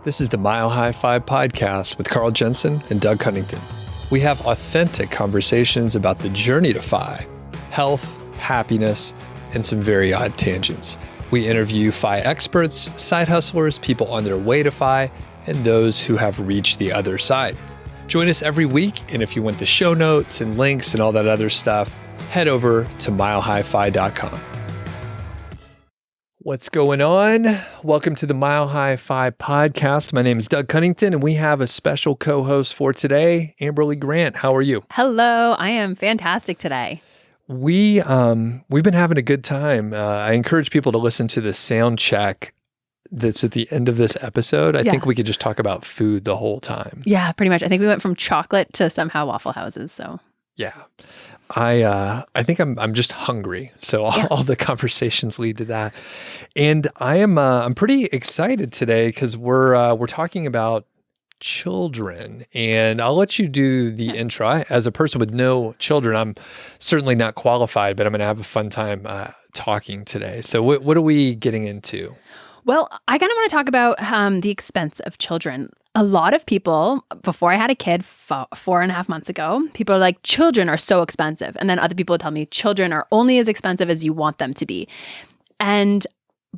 This is the Mile High 5 podcast with Carl Jensen and Doug Cunnington. We have authentic conversations about the journey to FI, health, happiness, and some very odd tangents. We interview FI experts, side hustlers, people on their way to FI, and those who have reached the other side. Join us every week, and if you want the show notes and links and all that other stuff, head over to milehighfi.com. What's going on? Welcome to the Mile High 5 podcast. My name is Doug Cunnington, and we have a special co-host for today, Amberly Grant. How are you? Hello, I am fantastic today. We've been having a good time. I encourage people to listen to the sound check that's at the end of this episode. I think we could just talk about food the whole time. Yeah, pretty much. I think we went from chocolate to somehow Waffle Houses. So yeah. I think I'm just hungry, so all the conversations lead to that, and I'm pretty excited today because we're talking about children, and I'll let you do the intro. As a person with no children, I'm certainly not qualified, but I'm going to have a fun time talking today. So what are we getting into? Well, I kind of want to talk about the expense of children. A lot of people, before I had a kid 4.5 months ago, people are like, children are so expensive. And then other people would tell me children are only as expensive as you want them to be. And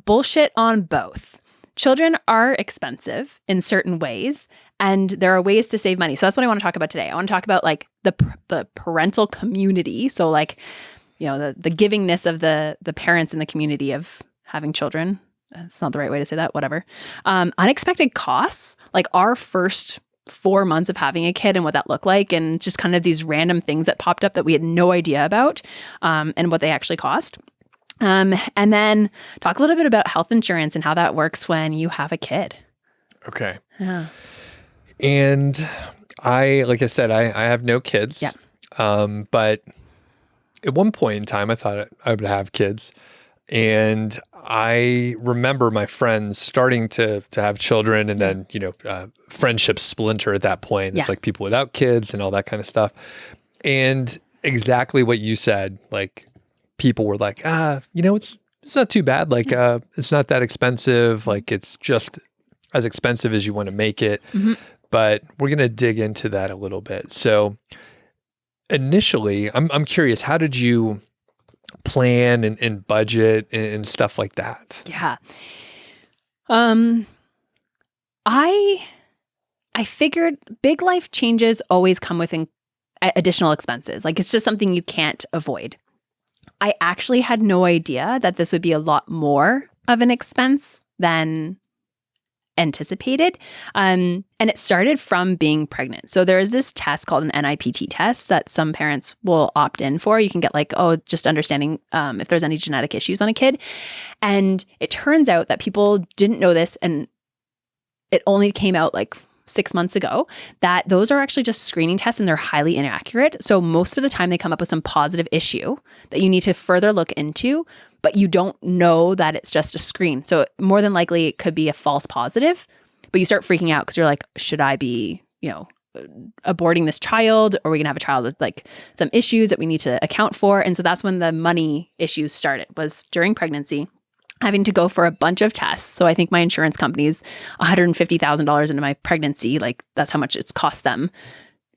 bullshit on both. Children are expensive in certain ways, and there are ways to save money. So that's what I want to talk about today. I want to talk about like the parental community. So like, you know, the givingness of the parents in the community of having children. It's not the right way to say that, whatever. Unexpected costs, like our first 4 months of having a kid and what that looked like, and just kind of these random things that popped up that we had no idea about, and what they actually cost. And then talk a little bit about health insurance and how that works when you have a kid. Okay. Yeah. And like I said, I have no kids. Yeah. But at one point in time, I thought I would have kids. And I remember my friends starting to have children, and then, friendships splinter at that point. It's like people without kids and all that kind of stuff. And exactly what you said, like people were like, it's not too bad. Like, it's not that expensive. Like, it's just as expensive as you want to make it. Mm-hmm. But we're going to dig into that a little bit. So initially, I'm curious, how did you plan and budget and stuff like that? Yeah. I figured big life changes always come with additional expenses. Like, it's just something you can't avoid. I actually had no idea that this would be a lot more of an expense than anticipated. And it started from being pregnant. So there is this test called an NIPT test that some parents will opt in for. You can get like, just understanding if there's any genetic issues on a kid. And it turns out that people didn't know this, and it only came out like 6 months ago, that those are actually just screening tests, and they're highly inaccurate. So most of the time they come up with some positive issue that you need to further look into, but you don't know that it's just a screen. So more than likely it could be a false positive, but you start freaking out because you're like, should I be, aborting this child? Or are we going to have a child with like some issues that we need to account for? And so that's when the money issues started, was during pregnancy, having to go for a bunch of tests. So I think my insurance company's $150,000 into my pregnancy. Like, that's how much it's cost them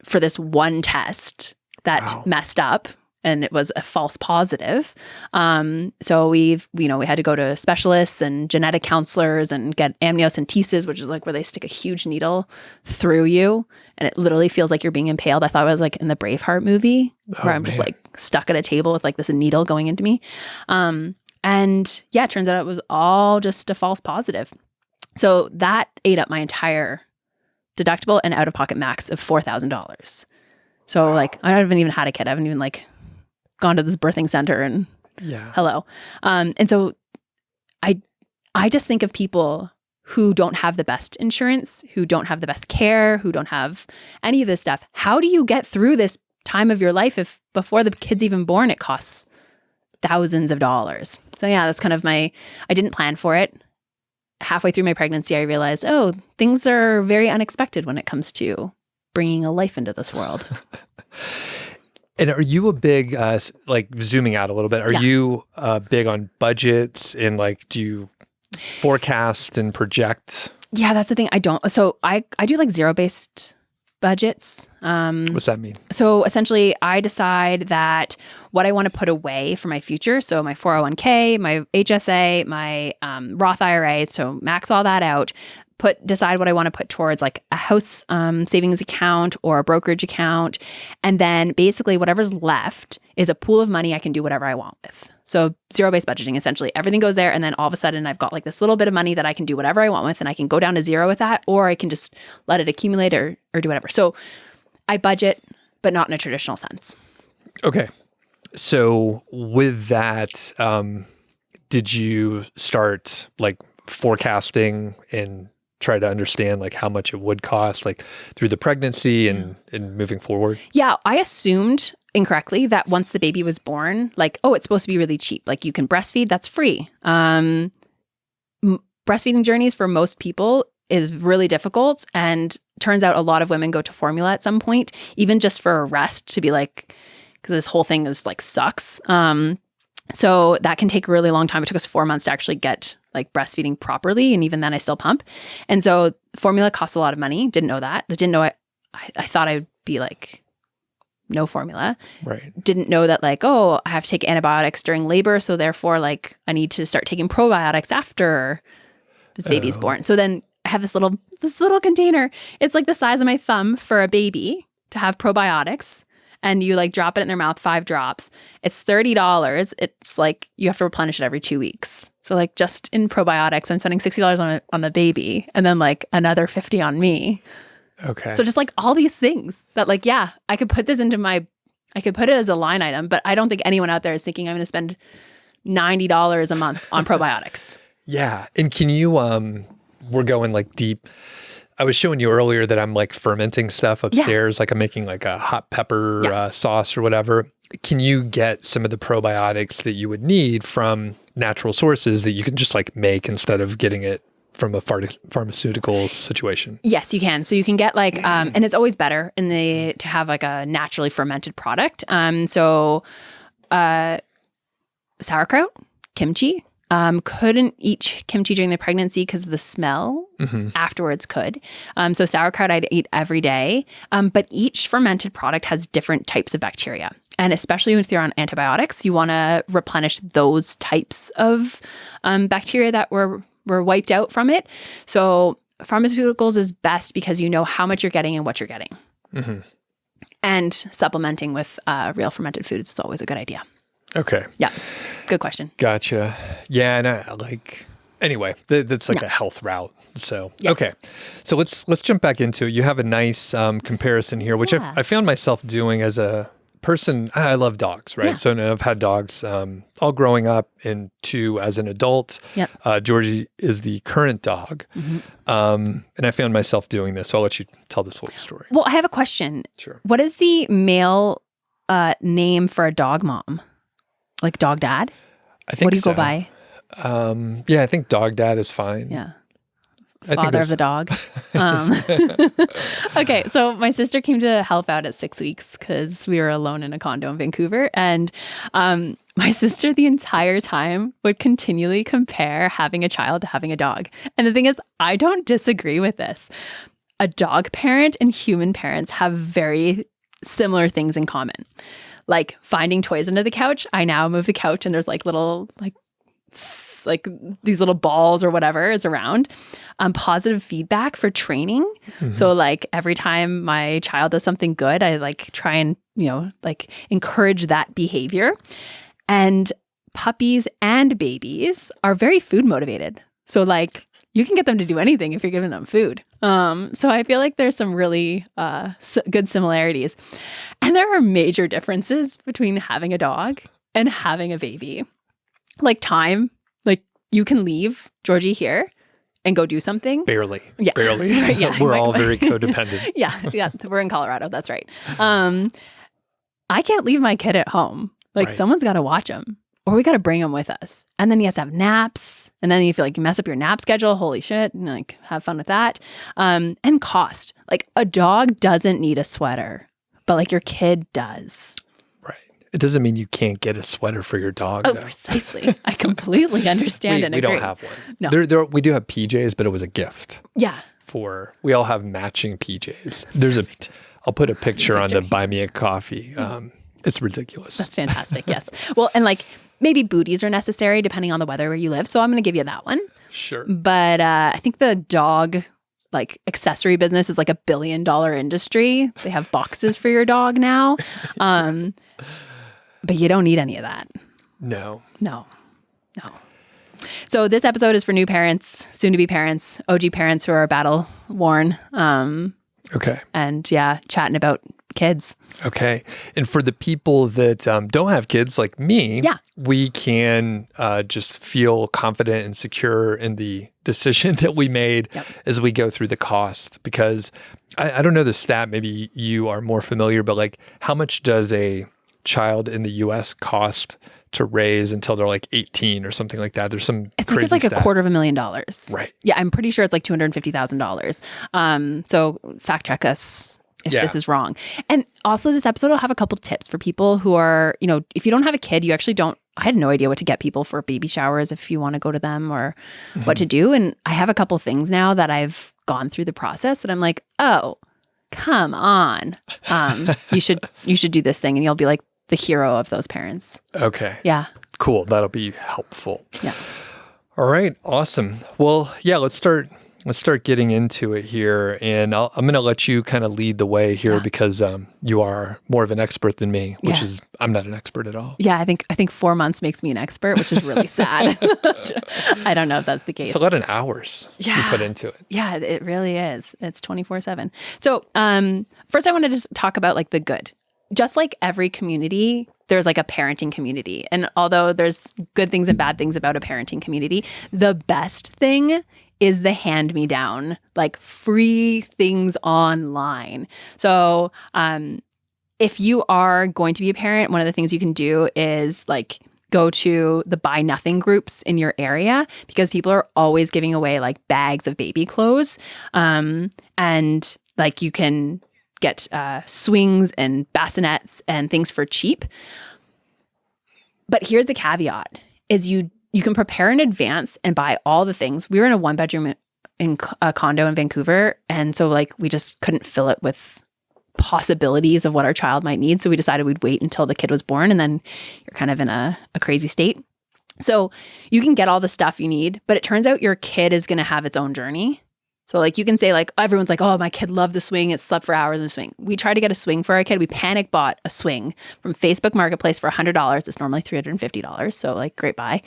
for this one test that messed up, and it was a false positive. So we had to go to specialists and genetic counselors and get amniocentesis, which is like where they stick a huge needle through you, and it literally feels like you're being impaled. I thought it was like in the Braveheart movie where I'm just like stuck at a table with like this needle going into me. And yeah, it turns out it was all just a false positive. So that ate up my entire deductible and out-of-pocket max of $4,000. So like, I haven't even had a kid. I haven't even like gone to this birthing center and hello. And so I just think of people who don't have the best insurance, who don't have the best care, who don't have any of this stuff. How do you get through this time of your life if before the kid's even born, it costs thousands of dollars? So yeah, that's kind of I didn't plan for it. Halfway through my pregnancy, I realized, things are very unexpected when it comes to bringing a life into this world. And are you a big, like zooming out a little bit, are you big on budgets, and like, do you forecast and project? Yeah, that's the thing. I don't. So I do like zero-based budgets. What's that mean? So essentially, I decide that what I want to put away for my future. So my 401k, my HSA, my Roth IRA. So max all that out. Decide what I want to put towards like a house savings account or a brokerage account. And then basically whatever's left is a pool of money I can do whatever I want with. So zero-based budgeting, essentially everything goes there. And then all of a sudden I've got like this little bit of money that I can do whatever I want with, and I can go down to zero with that, or I can just let it accumulate or do whatever. So I budget, but not in a traditional sense. Okay. So with that, did you start like forecasting and try to understand like how much it would cost like through the pregnancy and moving forward? Yeah, I assumed incorrectly that once the baby was born, like, oh, it's supposed to be really cheap. Like you can breastfeed, that's free. Breastfeeding journeys for most people is really difficult. And turns out a lot of women go to formula at some point, even just for a rest, to be like, because this whole thing is like sucks. So that can take a really long time. It took us 4 months to actually get like breastfeeding properly. And even then I still pump. And so formula costs a lot of money. Didn't know that. I didn't know I thought I'd be like, no formula. Right. Didn't know that like, oh, I have to take antibiotics during labor. So therefore like I need to start taking probiotics after this baby's born. So then I have this little container. It's like the size of my thumb for a baby to have probiotics. And you like drop it in their mouth, 5 drops. It's $30. It's like you have to replenish it every 2 weeks. So like just in probiotics, I'm spending $60 on the baby, and then like another $50 on me. Okay. So just like all these things that like, yeah, I could put it as a line item, but I don't think anyone out there is thinking I'm going to spend $90 a month on probiotics. Yeah. And can you, we're going like deep. I was showing you earlier that I'm like fermenting stuff upstairs. Like I'm making like a hot pepper sauce or whatever. Can you get some of the probiotics that you would need from natural sources that you can just like make instead of getting it from a pharmaceutical situation? Yes, you can. So you can get like, and it's always better to have like a naturally fermented product. Sauerkraut, kimchi. Couldn't eat kimchi during the pregnancy because the smell afterwards could. So sauerkraut I'd eat every day. But each fermented product has different types of bacteria. And especially if you're on antibiotics, you want to replenish those types of bacteria that were wiped out from it. So pharmaceuticals is best because you know how much you're getting and what you're getting. And supplementing with real fermented foods is always a good idea. Okay. Yeah. Good question. Gotcha. Yeah. And anyway, that's like a health route. So, okay. So let's jump back into it. You have a nice comparison here, which I found myself doing as a person. I love dogs, right? Yeah. So I've had dogs all growing up and 2 as an adult. Yep. Georgie is the current dog. And I found myself doing this. So I'll let you tell this little story. Well, I have a question. Sure. What is the male name for a dog mom? Like dog dad? I think what do you go by? Yeah, I think dog dad is fine. Yeah. Father of the dog. Okay, so my sister came to help out at 6 weeks because we were alone in a condo in Vancouver. And my sister the entire time would continually compare having a child to having a dog. And the thing is, I don't disagree with this. A dog parent and human parents have very similar things in common. Like finding toys under the couch. I now move the couch and there's like little like these little balls or whatever is around. Positive feedback for training. So like every time my child does something good, I like try and, like encourage that behavior. And puppies and babies are very food motivated. So like you can get them to do anything if you're giving them food. So I feel like there's some really good similarities. And there are major differences between having a dog and having a baby. Like time, like you can leave Georgie here and go do something. Barely. Yeah. Barely. Yeah. We're all very codependent. Yeah. We're in Colorado. That's right. I can't leave my kid at home. Like someone's got to watch him. Or we got to bring him with us. And then he has to have naps. And then you feel like you mess up your nap schedule. Holy shit. And like have fun with that. And cost. Like a dog doesn't need a sweater, but like your kid does. Right. It doesn't mean you can't get a sweater for your dog. Oh, though. precisely. I completely understand and We agree. don't have one. No. We do have PJs, but it was a gift. Yeah. We all have matching PJs. I'll put a picture on the Buy Me a Coffee. It's ridiculous. That's fantastic. Yes. Well, and like maybe booties are necessary depending on the weather where you live. So I'm going to give you that one. Sure. But I think the dog like accessory business is like $1 billion industry. They have boxes for your dog now. But you don't need any of that. No. So this episode is for new parents, soon to be parents, OG parents who are battle worn. Okay. And yeah, chatting about kids. Okay. And for the people that don't have kids like me, we can just feel confident and secure in the decision that we made as we go through the cost. Because I don't know the stat, maybe you are more familiar, but like how much does a child in the US cost to raise until they're like 18 or something like that? There's some I think it's like stat. $250,000. Right. Yeah, I'm pretty sure it's like $250,000. So fact check us if this is wrong. And also this episode will have a couple tips for people who are, if you don't have a kid, you actually don't, I had no idea what to get people for baby showers if you want to go to them or what to do. And I have a couple things now that I've gone through the process that I'm like, oh, come on. You should do this thing. And you'll be like the hero of those parents. Okay. Yeah. Cool. That'll be helpful. Yeah. All right. Awesome. Well, yeah, let's start getting into it here. And I'm going to let you kind of lead the way here because you are more of an expert than me, which is, I'm not an expert at all. Yeah. I think 4 months makes me an expert, which is really sad. I don't know if that's the case. It's a lot of hours you put into it. Yeah, it really is. It's 24/7. So first I wanted to talk about like the good. Just like every community, there's like a parenting community. And although there's good things and bad things about a parenting community, the best thing is the hand-me-down, like free things online. So if you are going to be a parent, one of the things you can do is like go to the buy nothing groups in your area because people are always giving away like bags of baby clothes. And like you can get swings and bassinets and things for cheap. But here's the caveat is you can prepare in advance and buy all the things. We were in a 1-bedroom in a condo in Vancouver. And so like we just couldn't fill it with possibilities of what our child might need. So we decided we'd wait until the kid was born and then you're kind of in a crazy state. So you can get all the stuff you need, but it turns out your kid is going to have its own journey. So like you can say like, everyone's like, oh, my kid loved the swing. It slept for hours in the swing. We tried to get a swing for our kid. We panic bought a swing from Facebook Marketplace for $100. It's normally $350. So like great buy,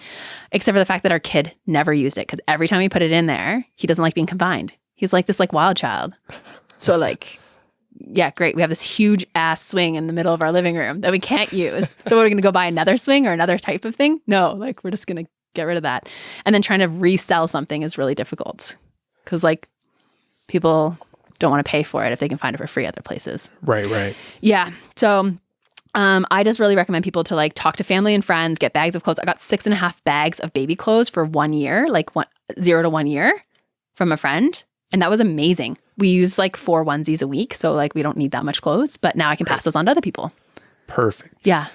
except for the fact that our kid never used it. Cause every time we put it in there, he doesn't like being confined. He's like this like wild child. So like, yeah, great. We have this huge ass swing in the middle of our living room that we can't use. So we're going to go buy another swing or another type of thing? No, like we're just going to get rid of that. And then trying to resell something is really difficult. Because like people don't want to pay for it if they can find it for free other places. Right. Yeah. So I just really recommend people to like talk to family and friends, get bags of clothes. I got 6.5 bags of baby clothes for 1 year, like 0 to 1 year from a friend. And that was amazing. We use like 4 onesies a week. So like we don't need that much clothes, but now I can pass those on to other people. Perfect. Yeah.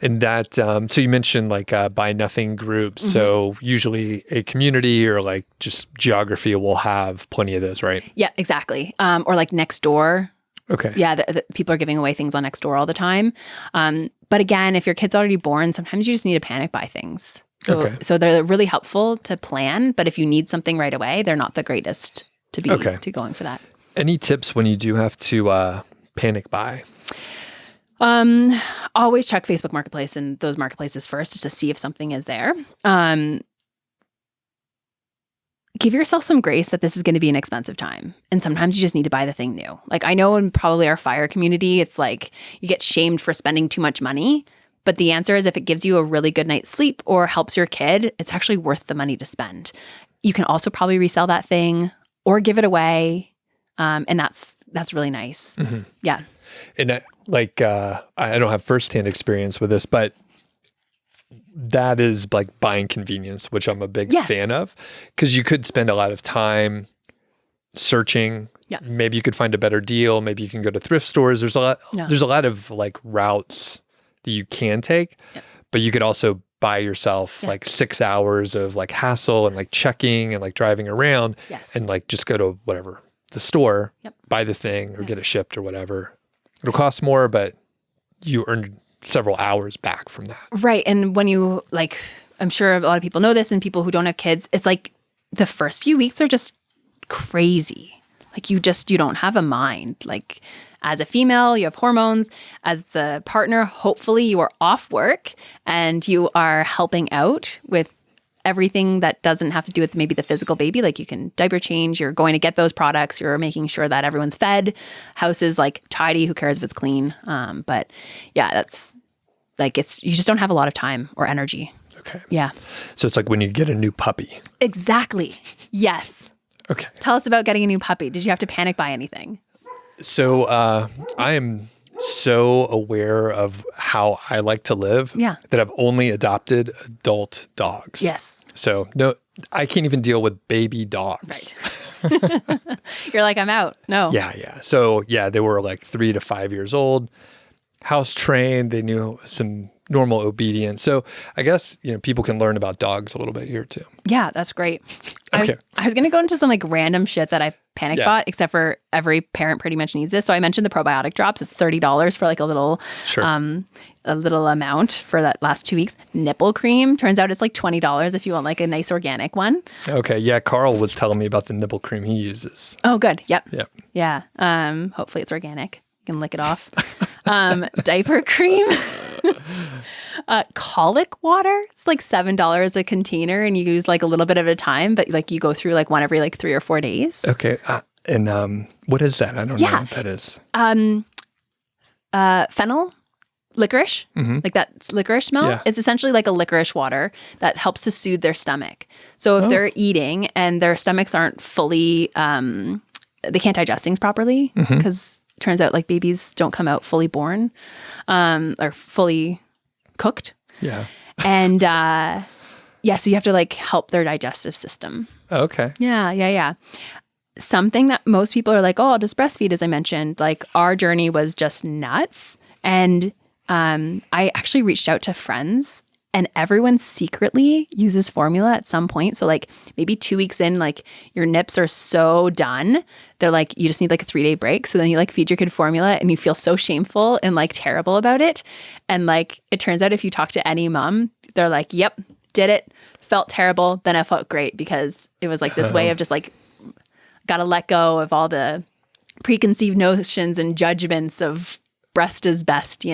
And that, so you mentioned like buy nothing groups. So usually a community or like just geography will have plenty of those, right? Yeah, exactly. Or like Nextdoor. Okay. Yeah, the people are giving away things on Nextdoor all the time. But again, if your kid's already born, sometimes you just need to panic buy things. So they're really helpful to plan. But if you need something right away, they're not the greatest to be to going for that. Any tips when you do have to panic buy? Always check Facebook Marketplace and those marketplaces first to see if something is there. Give yourself some grace that this is going to be an expensive time. And sometimes you just need to buy the thing new. Like I know in probably our fire community, it's like you get shamed for spending too much money. But the answer is if it gives you a really good night's sleep or helps your kid, it's actually worth the money to spend. You can also probably resell that thing or give it away. And that's really nice. Mm-hmm. Yeah. And I don't have firsthand experience with this, but that is like buying convenience, which I'm a big fan of, because you could spend a lot of time searching. Yeah. Maybe you could find a better deal. Maybe you can go to thrift stores. There's a lot of like routes that you can take, but you could also buy yourself like 6 hours of like hassle and like checking and like driving around and like just go to whatever the store, buy the thing or get it shipped or whatever. It'll cost more, but you earn several hours back from that. Right. And when you like, I'm sure a lot of people know this, and people who don't have kids, it's like the first few weeks are just crazy. Like you don't have a mind. Like as a female, you have hormones. As the partner, hopefully you are off work and you are helping out with everything that doesn't have to do with maybe the physical baby. Like you can diaper change, you're going to get those products, you're making sure that everyone's fed, house is like tidy, who cares if it's clean. But yeah, that's like, you just don't have a lot of time or energy. Okay. Yeah. So it's like when you get a new puppy. Exactly. Yes. Okay. Tell us about getting a new puppy. Did you have to panic buy anything? So I am so aware of how I like to live that I've only adopted adult dogs. Yes. So no, I can't even deal with baby dogs. Right. You're like, I'm out. No. Yeah. So yeah, they were like 3 to 5 years old, house trained. They knew some normal obedience. So I guess, people can learn about dogs a little bit here too. Yeah, that's great. Okay. I was going to go into some like random shit that I panic bought, except for every parent pretty much needs this. So I mentioned the probiotic drops. It's $30 for like a little, a little amount for that last 2 weeks. Nipple cream. Turns out it's like $20 if you want like a nice organic one. Okay. Yeah. Carl was telling me about the nipple cream he uses. Oh, good. Yep. Yep. Yeah. Hopefully it's organic. You can lick it off. Diaper cream. Colic water. It's like $7 a container and you use like a little bit at a time, but like you go through like one every like 3 or 4 days. Okay. And what is that? I don't know what that is. Fennel, licorice, like that licorice smell. Yeah. It's essentially like a licorice water that helps to soothe their stomach. So if they're eating and their stomachs aren't fully, they can't digest things properly because turns out like babies don't come out fully born or fully cooked. Yeah. And so you have to like help their digestive system. Okay. Yeah. Something that most people are like, oh, I'll just breastfeed, as I mentioned. Like our journey was just nuts. And I actually reached out to friends and everyone secretly uses formula at some point. So like maybe 2 weeks in, like your nips are so done. They're like, you just need like a 3-day break. So then you like feed your kid formula and you feel so shameful and like terrible about it. And like, it turns out if you talk to any mom, they're like, yep, did it. Felt terrible. Then I felt great because it was like this way of just like, got to let go of all the preconceived notions and judgments of breast is best,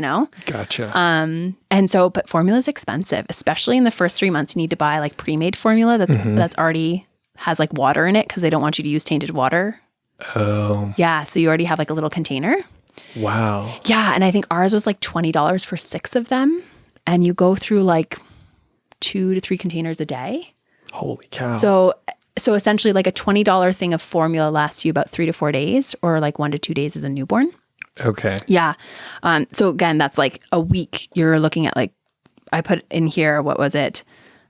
Gotcha. But formula is expensive, especially in the first 3 months. You need to buy like pre-made formula that's already has like water in it because they don't want you to use tainted water. Oh. Yeah. So you already have like a little container. Wow. Yeah. And I think ours was like $20 for 6 of them. And you go through like 2 to 3 containers a day. Holy cow. So essentially like a $20 thing of formula lasts you about 3 to 4 days or like 1 to 2 days as a newborn. Okay. Yeah. So again, that's like a week. You're looking at like, I put in here, what was it?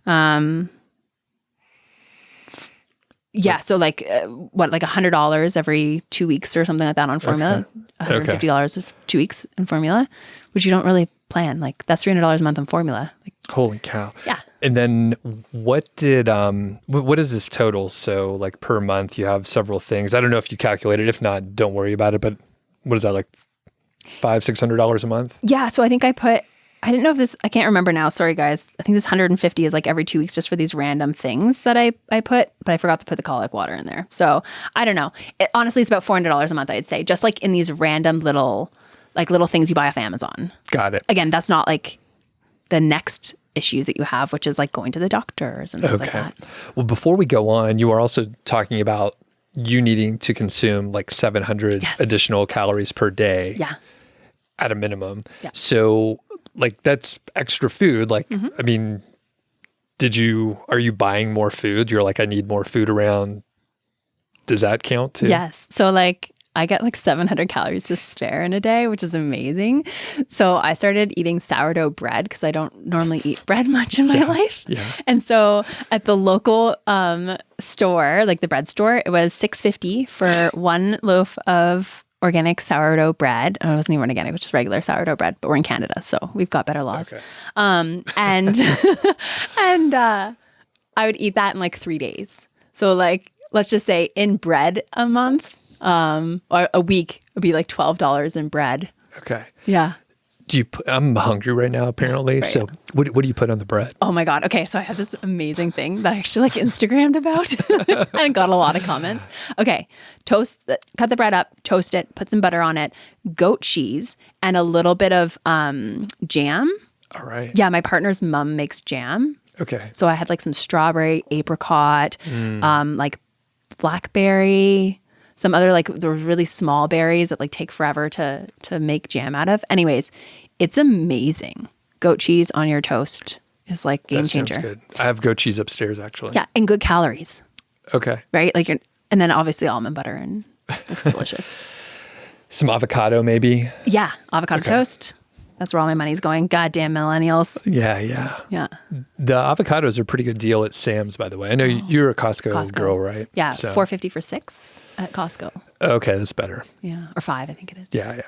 So like like $100 every 2 weeks or something like that on formula. Okay. $150 of 2 weeks in formula, which you don't really plan. Like that's $300 a month on formula. Like, holy cow. Yeah. And then what is this total? So like per month you have several things. I don't know if you calculated. If not, don't worry about it. But what is that, like $500-$600 a month? Yeah. So I think I didn't know if this, I can't remember now. Sorry guys. I think this 150 is like every 2 weeks just for these random things that I put, but I forgot to put the colic water in there. So I don't know. Honestly, it's about $400 a month, I'd say, just like in these random little things you buy off Amazon. Got it. Again, that's not like the next issues that you have, which is like going to the doctors and things like that. Well, before we go on, you are also talking about you needing to consume like 700 additional calories per day. Yeah. At a minimum. Yeah. So like that's extra food. Like, I mean, are you buying more food? You're like, I need more food around. Does that count too? Yes. So like I get like 700 calories to spare in a day, which is amazing. So I started eating sourdough bread because I don't normally eat bread much in my life. Yeah. And so at the local store, like the bread store, it was $6.50 for 1 loaf of organic sourdough bread. Oh, it wasn't even organic, which is regular sourdough bread, but we're in Canada, so we've got better laws. Okay. And I would eat that in like 3 days. So like, let's just say in bread a month, or a week would be like $12 in bread. Okay. Yeah. I'm hungry right now, apparently. Right. So what do you put on the bread? Oh my God. Okay. So I have this amazing thing that I actually like Instagrammed about and got a lot of comments. Okay. Cut the bread up, toast it, put some butter on it, goat cheese, and a little bit of jam. All right. Yeah. My partner's mom makes jam. Okay. So I had like some strawberry, apricot, like blackberry, some other like the really small berries that like take forever to make jam out of. Anyways, it's amazing. Goat cheese on your toast is like game changer. Sounds good. I have goat cheese upstairs actually. Yeah, and good calories, Okay. right? Like and then obviously almond butter, and it's delicious. Some avocado maybe. Yeah, avocado toast. That's where all my money's going. Goddamn millennials. Yeah. Yeah. The avocados are a pretty good deal at Sam's, by the way. I know you're a Costco girl, right? Yeah, So- $4.50 for 6 at Costco. Okay, that's better. Yeah, or 5, I think it is. Yeah.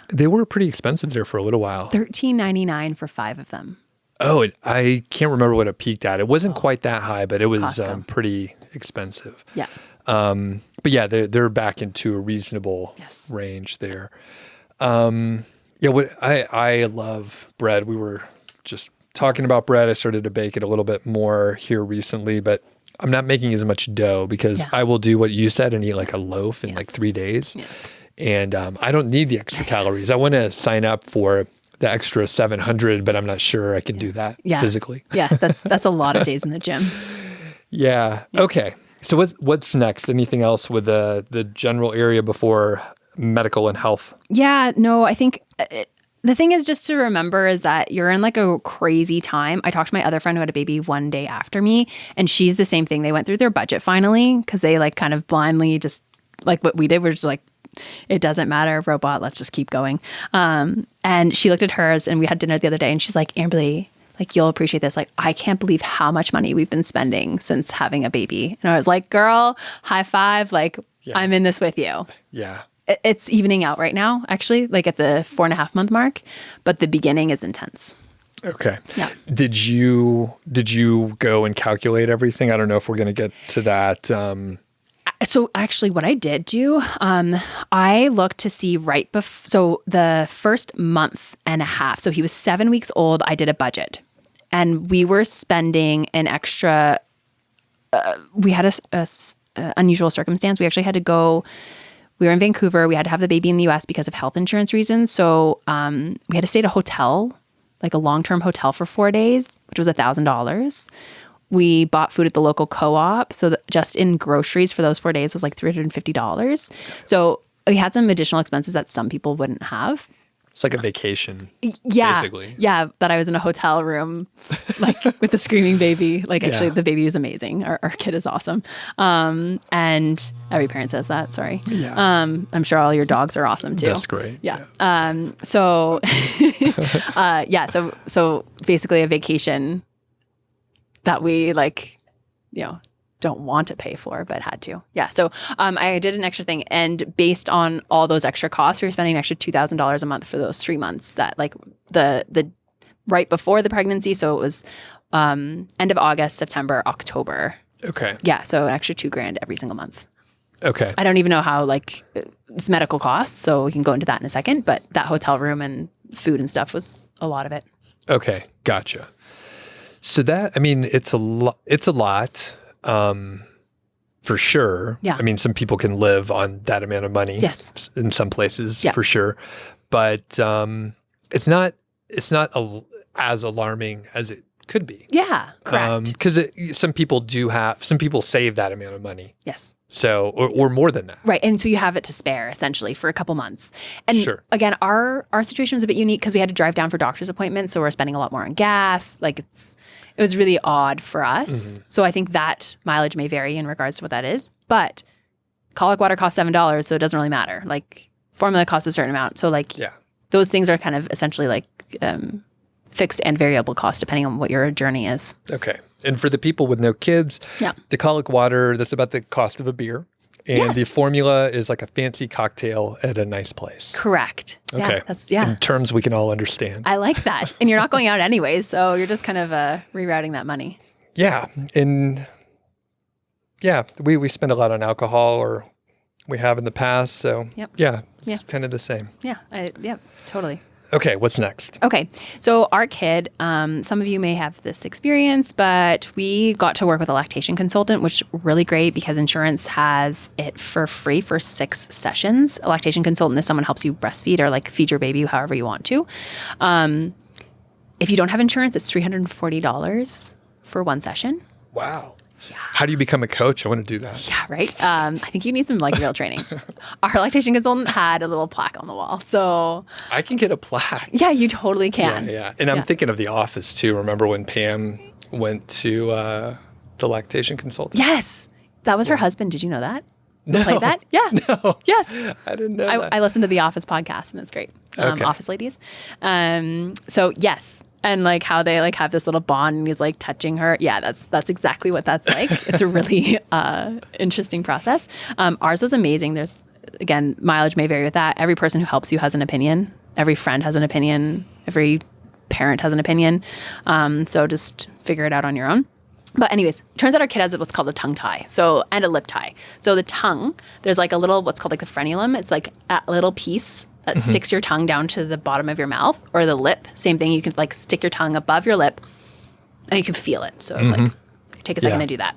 They were pretty expensive there for a little while. $13.99 for 5 of them. Oh, I can't remember what it peaked at. It wasn't quite that high, but it was Costco. pretty expensive. Yeah. But yeah, they're back into a reasonable range there. Yeah, I love bread. We were just talking about bread. I started to bake it a little bit more here recently, but I'm not making as much dough because I will do what you said and eat like a loaf in like 3 days. Yeah. And I don't need the extra calories. I want to sign up for the extra 700, but I'm not sure I can do that physically. Yeah, that's a lot of days in the gym. Yeah. Okay. So what's next? Anything else with the general area before medical and health? Yeah, no, I think the thing is just to remember is that you're in like a crazy time. I talked to my other friend who had a baby one day after me, and she's the same thing. They went through their budget finally because they like kind of blindly just like what we did. We're just like, it doesn't matter, robot, let's just keep going. And she looked at hers, and we had dinner the other day, and she's like, Amberly, like, you'll appreciate this. Like, I can't believe how much money we've been spending since having a baby. And I was like, girl, high five. Like, I'm in this with you. Yeah. It's evening out right now, actually, like at the 4.5 month mark, but the beginning is intense. Okay. Yeah. Did you go and calculate everything? I don't know if we're going to get to that. So actually what I did do, I looked to see so the first month and a half, so he was 7 weeks old, I did a budget, and we were spending an extra, we had a unusual circumstance. We actually had to go, we were in Vancouver, we had to have the baby in the US because of health insurance reasons. So we had to stay at a hotel, like a long-term hotel for 4 days, which was $1,000. We bought food at the local co-op. So just in groceries for those 4 days was like $350. So we had some additional expenses that some people wouldn't have. It's like a vacation, yeah, basically. Yeah, that I was in a hotel room, like with a screaming baby. Like actually the baby is amazing. Our kid is awesome. And every parent says that, sorry. Yeah. I'm sure all your dogs are awesome too. That's great. Yeah. So so basically a vacation that we like, don't want to pay for, but had to. Yeah. So I did an extra thing, and based on all those extra costs, we were spending an extra $2,000 a month for those 3 months that like the right before the pregnancy. So it was end of August, September, October. Okay. Yeah. So an extra $2,000 every single month. Okay. I don't even know how like it's medical costs. So we can go into that in a second, but that hotel room and food and stuff was a lot of it. Okay. Gotcha. So that, I mean, it's a lot. For sure. Yeah. I mean, some people can live on that amount of money. Yes. In some places, for sure. But it's not as alarming as it could be. Yeah, correct. Because some people save that amount of money. Yes. So, or more than that. Right. And so you have it to spare essentially for a couple months. And Sure. again, our situation was a bit unique because we had to drive down for doctor's appointments. So we're spending a lot more on gas. Like it was really odd for us. Mm-hmm. So I think that mileage may vary in regards to what that is. But colic water costs $7, so it doesn't really matter. Like formula costs a certain amount. So like those things are kind of essentially like fixed and variable costs depending on what your journey is. Okay. And for the people with no kids, the colic water, that's about the cost of a beer. And the Yes. formula is like a fancy cocktail at a nice place. Correct. Okay. Yeah. In terms we can all understand. I like that. And you're not going out anyways, so you're just kind of rerouting that money. Yeah. And yeah, we spend a lot on alcohol, or we have in the past. So yeah, it's kind of the same. Yeah. Totally. Okay, what's next? Okay. So our kid, some of you may have this experience, but we got to work with a lactation consultant, which is really great because insurance has it for free for 6 sessions. A lactation consultant is someone who helps you breastfeed or like feed your baby however you want to. If you don't have insurance, it's $340 for 1 session. Wow. Yeah. How do you become a coach? I want to do that. Yeah, right. I think you need some like real training. Our lactation consultant had a little plaque on the wall. So I can get a plaque. yeah, you totally can. Yeah. And I'm thinking of The Office too. Remember when Pam went to the lactation consultant? Yes. That was her husband. Did you know that? No. Played that? Yeah. No. Yes. I didn't know that. I listened to the Office podcast and it's great. Okay. Office ladies. So yes. And like how they like have this little bond and he's like touching her. Yeah, that's exactly what that's like. It's a really interesting process. Ours was amazing. There's, again, mileage may vary with that. Every person who helps you has an opinion. Every friend has an opinion. Every parent has an opinion. So just figure it out on your own. But anyways, turns out our kid has what's called a tongue tie, and a lip tie. So the tongue, there's like a little, what's called like the frenulum. It's like a little piece that sticks your tongue down to the bottom of your mouth, or the lip. Same thing. You can like stick your tongue above your lip and you can feel it. So like take a second to do that.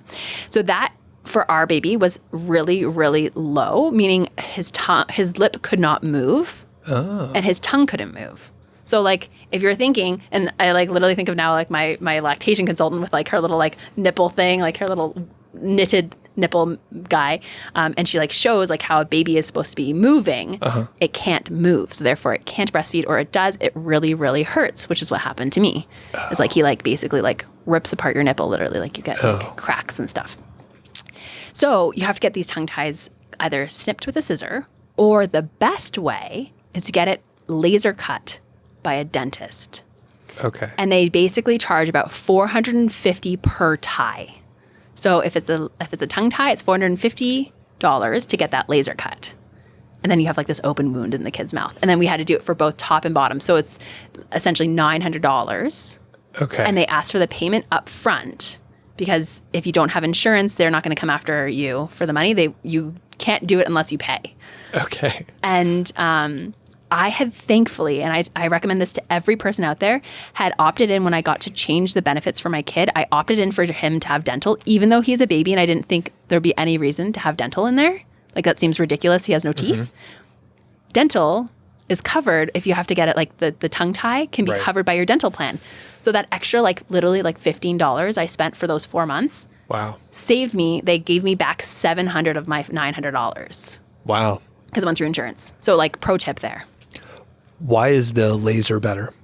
So that for our baby was really, really low, meaning his lip could not move and his tongue couldn't move. So like if you're thinking, and I like literally think of now like my lactation consultant with like her little like nipple thing, like her little knitted nipple guy, and she like shows like how a baby is supposed to be moving. It can't move, so therefore it can't breastfeed, or it does, it really, really hurts, which is what happened to me. It's like he like basically like rips apart your nipple, literally, like you get like cracks and stuff. So you have to get these tongue ties either snipped with a scissor, or the best way is to get it laser cut by a dentist. Okay. And they basically charge about $450 per tie. So if it's a tongue tie, it's $450 to get that laser cut. And then you have like this open wound in the kid's mouth. And then we had to do it for both top and bottom. So it's essentially $900. Okay. And they ask for the payment up front because if you don't have insurance, they're not going to come after you for the money. You can't do it unless you pay. Okay. And I had thankfully, and I recommend this to every person out there, had opted in when I got to change the benefits for my kid. I opted in for him to have dental, even though he's a baby and I didn't think there'd be any reason to have dental in there. Like that seems ridiculous. He has no teeth. Dental is covered if you have to get it, like the tongue tie can be covered by your dental plan. So that extra like literally like $15 I spent for those 4 months saved me. They gave me back $700 of my $900. Wow. Because it went through insurance. So like pro tip there. Why is the laser better?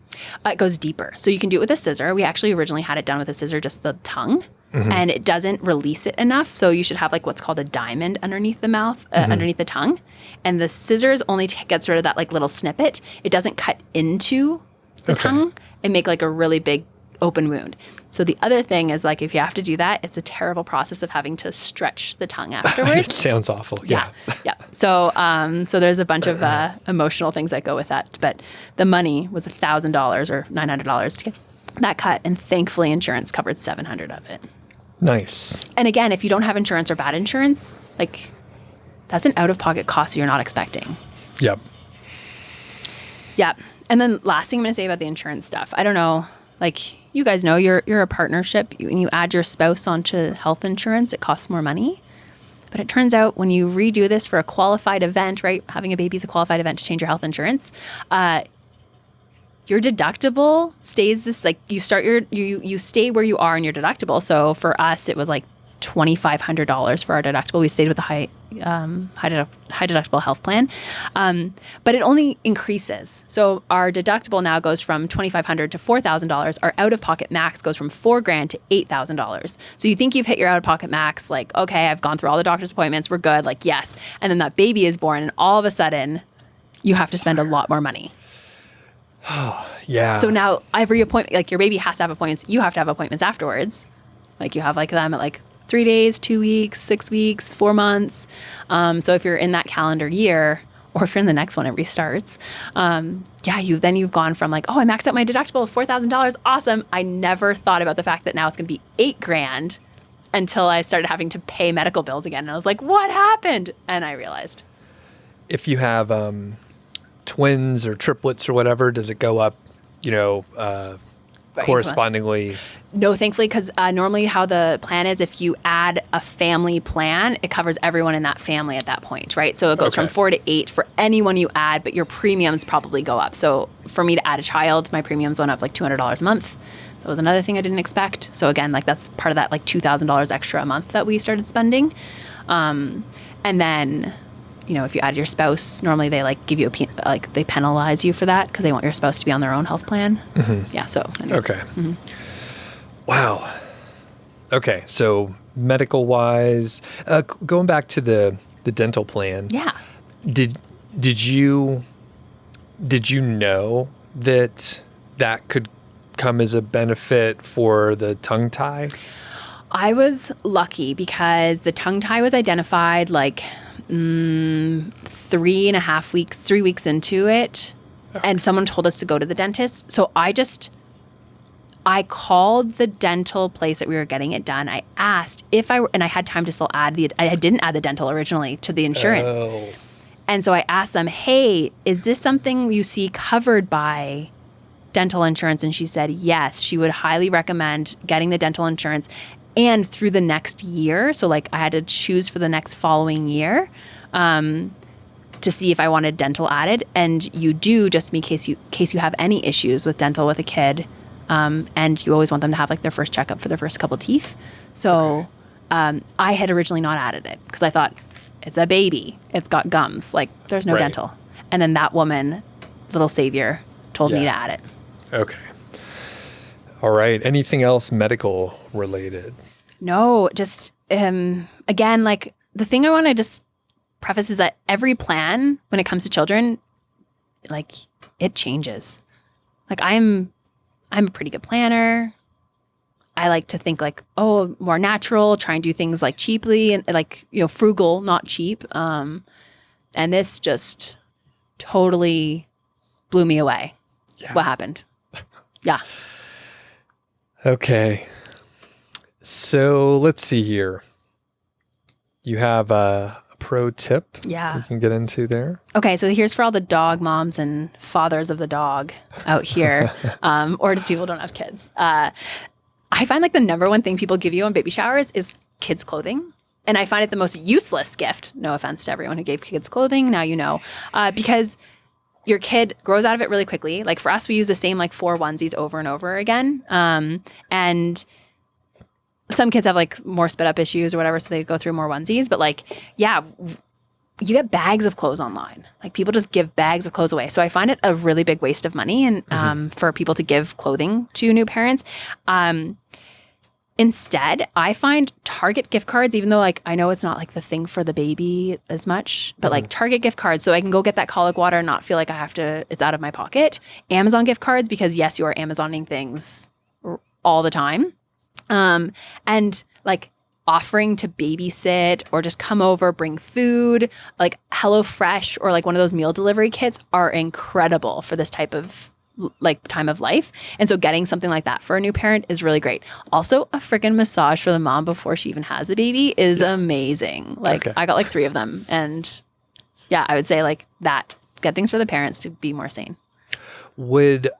It goes deeper. So you can do it with a scissor. We actually originally had it done with a scissor, just the tongue. And it doesn't release it enough. So you should have like what's called a diamond underneath the mouth, underneath the tongue. And the scissors only gets rid of that like little snippet. It doesn't cut into the tongue and make like a really big open wound. So the other thing is like if you have to do that, it's a terrible process of having to stretch the tongue afterwards. It sounds awful. Yeah. So there's a bunch of emotional things that go with that. But the money was $1,000 or $900 to get that cut, and thankfully insurance covered $700 of it. Nice. And again, if you don't have insurance or bad insurance, like that's an out-of-pocket cost you're not expecting. Yep. Yeah. And then last thing I'm going to say about the insurance stuff, I don't know, like you guys know you're a partnership. You add your spouse onto health insurance, it costs more money. But it turns out when you redo this for a qualified event, right? Having a baby is a qualified event to change your health insurance. Your deductible stays this, like you stay where you are in your deductible. So for us, it was like $2,500 for our deductible. We stayed with a high deductible health plan, but it only increases. So our deductible now goes from $2,500 to $4,000. Our out-of-pocket max goes from $4,000 to $8,000. So you think you've hit your out-of-pocket max, like okay, I've gone through all the doctor's appointments, we're good, like yes, and then that baby is born, and all of a sudden, you have to spend a lot more money. Yeah. So now every appointment, like your baby has to have appointments. You have to have appointments afterwards. Like you have like them at like 3 days, 2 weeks, 6 weeks, 4 months. So if you're in that calendar year, or if you're in the next one, it restarts. You've gone from like, oh, I maxed out my deductible of $4,000. Awesome. I never thought about the fact that now it's going to be $8,000 until I started having to pay medical bills again. And I was like, what happened? And I realized. If you have twins or triplets or whatever, does it go up, correspondingly? No, thankfully, because normally how the plan is, if you add a family plan, it covers everyone in that family at that point, right? So it goes from 4 to 8 for anyone you add, but your premiums probably go up. So for me to add a child, my premiums went up like $200 a month. That was another thing I didn't expect. So again, like that's part of that like $2,000 extra a month that we started spending. And then, if you add your spouse, normally they like give you they penalize you for that because they want your spouse to be on their own health plan. Mm-hmm. Yeah. So. Anyways. Okay. Mm-hmm. Wow. Okay. So medical wise, going back to the dental plan. Yeah. Did you know that could come as a benefit for the tongue tie? I was lucky because the tongue tie was identified like 3 weeks into it. Okay. And someone told us to go to the dentist. So I called the dental place that we were getting it done. I asked and I had time to still I didn't add the dental originally to the insurance. Oh. And so I asked them, hey, is this something you see covered by dental insurance? And she said, yes, she would highly recommend getting the dental insurance and through the next year. So like I had to choose for the next following year to see if I wanted dental added. And you do, just in case you have any issues with dental with a kid. And you always want them to have like their first checkup for their first couple teeth. So I had originally not added it because I thought it's a baby. It's got gums. Like there's no dental. And then that woman, little savior, told me to add it. Okay. All right. Anything else medical related? No, just again, like the thing I want to just preface is that every plan when it comes to children, like it changes. Like I'm a pretty good planner. I like to think like, more natural, try and do things like cheaply and like, frugal, not cheap. And this just totally blew me away. Yeah. What happened? Yeah. Okay. So let's see here. You have a pro tip we can get into there. Okay, so here's for all the dog moms and fathers of the dog out here, or just people who don't have kids. I find like the number one thing people give you on baby showers is kids' clothing. And I find it the most useless gift. No offense to everyone who gave kids clothing. Now you know. Because your kid grows out of it really quickly. Like for us, we use the same like 4 onesies over and over again. And some kids have like more spit up issues or whatever, so they go through more onesies. But like, yeah, you get bags of clothes online. Like people just give bags of clothes away. So I find it a really big waste of money and for people to give clothing to new parents. Instead, I find Target gift cards, even though like I know it's not like the thing for the baby as much, but like Target gift cards, so I can go get that colic water and not feel like it's out of my pocket. Amazon gift cards, because yes, you are Amazoning things all the time. And like offering to babysit or just come over, bring food, like HelloFresh or like one of those meal delivery kits are incredible for this type of like time of life. And so getting something like that for a new parent is really great. Also, a freaking massage for the mom before she even has a baby is amazing. Like I got like 3 of them. And yeah, I would say like that, get things for the parents to be more sane. Would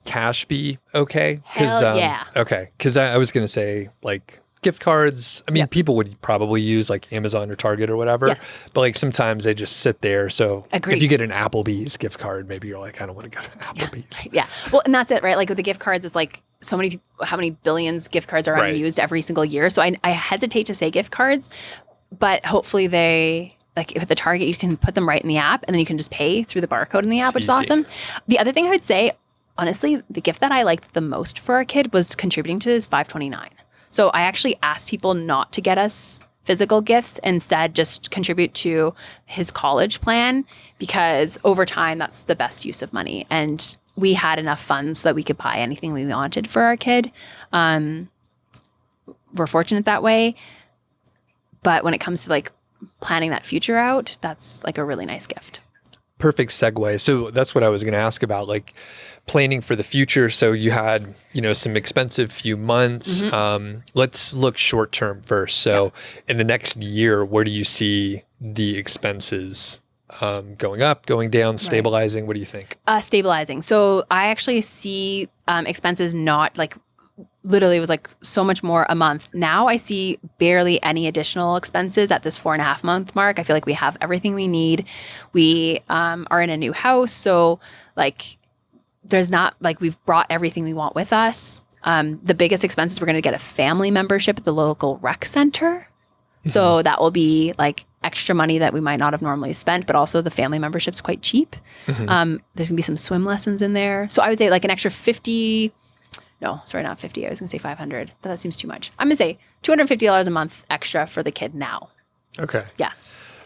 cash be okay? Hell yeah. Okay. Because I was going to say like gift cards. I mean, people would probably use like Amazon or Target or whatever. Yes. But like sometimes they just sit there. So Agreed. If you get an Applebee's gift card, maybe you're like, I don't want to go to Applebee's. Yeah. Well, and that's it, right? Like with the gift cards, it's like so many people, how many billions gift cards are unused every single year. So I hesitate to say gift cards, but hopefully they, like with the Target, you can put them right in the app and then you can just pay through the barcode in the app, which is awesome. The other thing I would say, honestly, the gift that I liked the most for our kid was contributing to his 529. So I actually asked people not to get us physical gifts, instead just contribute to his college plan, because over time, that's the best use of money. And we had enough funds so that we could buy anything we wanted for our kid. we're fortunate that way. But when it comes to like planning that future out, that's like a really nice gift. Perfect segue. So that's what I was going to ask about, like planning for the future. So you had, some expensive few months. Let's look short term first. So in the next year, where do you see the expenses going up, going down, stabilizing? Right. What do you think? Stabilizing. So I actually see expenses not like literally it was like so much more a month. Now I see barely any additional expenses at this 4.5 month mark. I feel like we have everything we need. We are in a new house. So like there's not like we've brought everything we want with us. The biggest expenses, we're going to get a family membership at the local rec center. So that will be like extra money that we might not have normally spent, but also the family membership's quite cheap. There's going to be some swim lessons in there. So I would say like an extra 50. No, sorry, not 50. I was going to say 500, but that seems too much. I'm going to say $250 a month extra for the kid now. Okay. Yeah.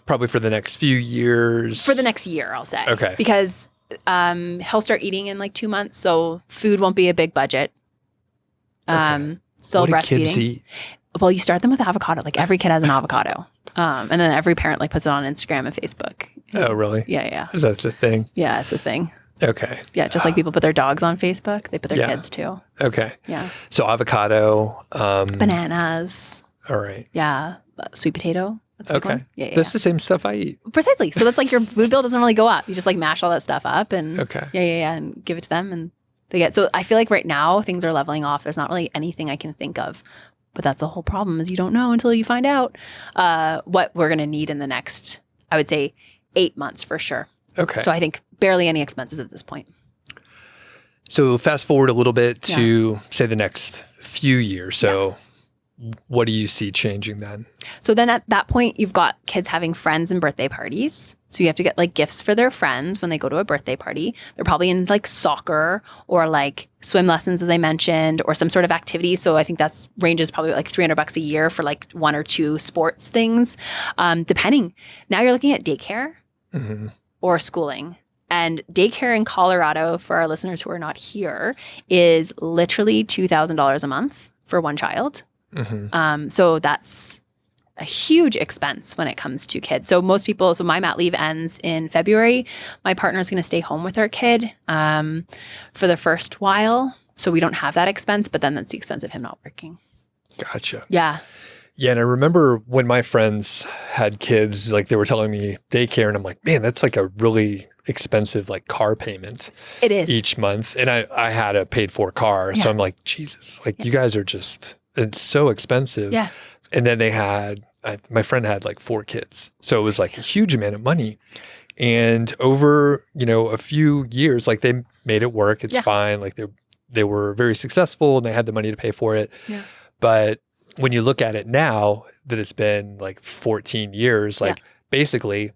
Probably for the next few years. For the next year, I'll say. Okay. Because he'll start eating in like 2 months, so food won't be a big budget. Still what breastfeeding. Do kids eat? Well, you start them with avocado. Like every kid has an avocado. And then every parent like puts it on Instagram and Facebook. Oh, really? Yeah. That's a thing? Yeah, it's a thing. Okay. Yeah, just like people put their dogs on Facebook, they put their kids too. Okay. Yeah. So avocado. Bananas. All right. Yeah. Sweet potato. That's a big one. Yeah. That's the same stuff I eat. Precisely. So that's like your food bill doesn't really go up. You just like mash all that stuff up and and give it to them and they get. So I feel like right now things are leveling off. There's not really anything I can think of. But that's the whole problem is you don't know until you find out what we're going to need in the next, I would say, 8 months for sure. Okay. So I think barely any expenses at this point. So fast forward a little bit to say the next few years. So what do you see changing then? So then at that point, you've got kids having friends and birthday parties. So you have to get like gifts for their friends when they go to a birthday party. They're probably in like soccer or like swim lessons, as I mentioned, or some sort of activity. So I think that's ranges probably like $300 a year for like 1 or 2 sports things, depending. Now you're looking at daycare or schooling. And daycare in Colorado, for our listeners who are not here, is literally $2,000 a month for one child. So that's a huge expense when it comes to kids. So most people, so my mat leave ends in February. My partner's going to stay home with our kid for the first while. So we don't have that expense, but then that's the expense of him not working. Gotcha. Yeah. Yeah. And I remember when my friends had kids, like they were telling me daycare and I'm like, man, that's like a really expensive like car payment. It is. Each month. And I had a paid for car. So I'm like, Jesus, like you guys are just, it's so expensive. Yeah. And then they had, my friend had like 4 kids. So it was like a huge amount of money. And over, a few years, like they made it work. It's fine. Like they were very successful and they had the money to pay for it. Yeah. But when you look at it now that it's been like 14 years, like basically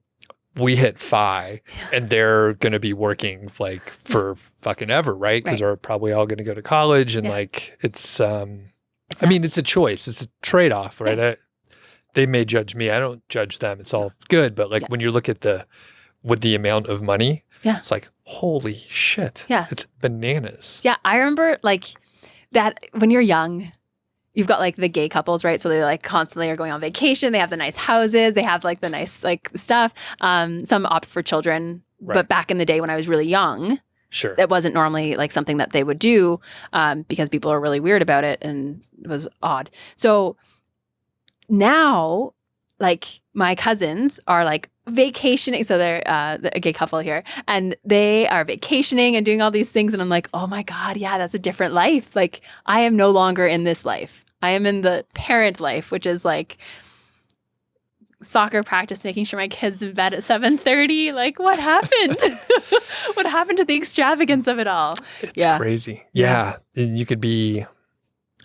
we hit FI and they're going to be working like for fucking ever, right? Because they're probably all going to go to college and like it's I mean, it's a choice. It's a trade-off, right? Yes. They may judge me. I don't judge them. It's all good. But like when you look at the amount of money, it's like, holy shit. Yeah. It's bananas. Yeah. I remember like that when you're young, you've got like the gay couples, right? So they like constantly are going on vacation. They have the nice houses. They have like the nice like stuff. Some opt for children. Right. But back in the day when I was really young, sure, it wasn't normally like something that they would do because people are really weird about it and it was odd. So now like my cousins are like vacationing. So they're a gay couple here and they are vacationing and doing all these things. And I'm like, oh my God, yeah, that's a different life. Like I am no longer in this life. I am in the parent life, which is like soccer practice, making sure my kid's in bed at 7:30. Like what happened? What happened to the extravagance of it all? It's crazy. Yeah. And you could be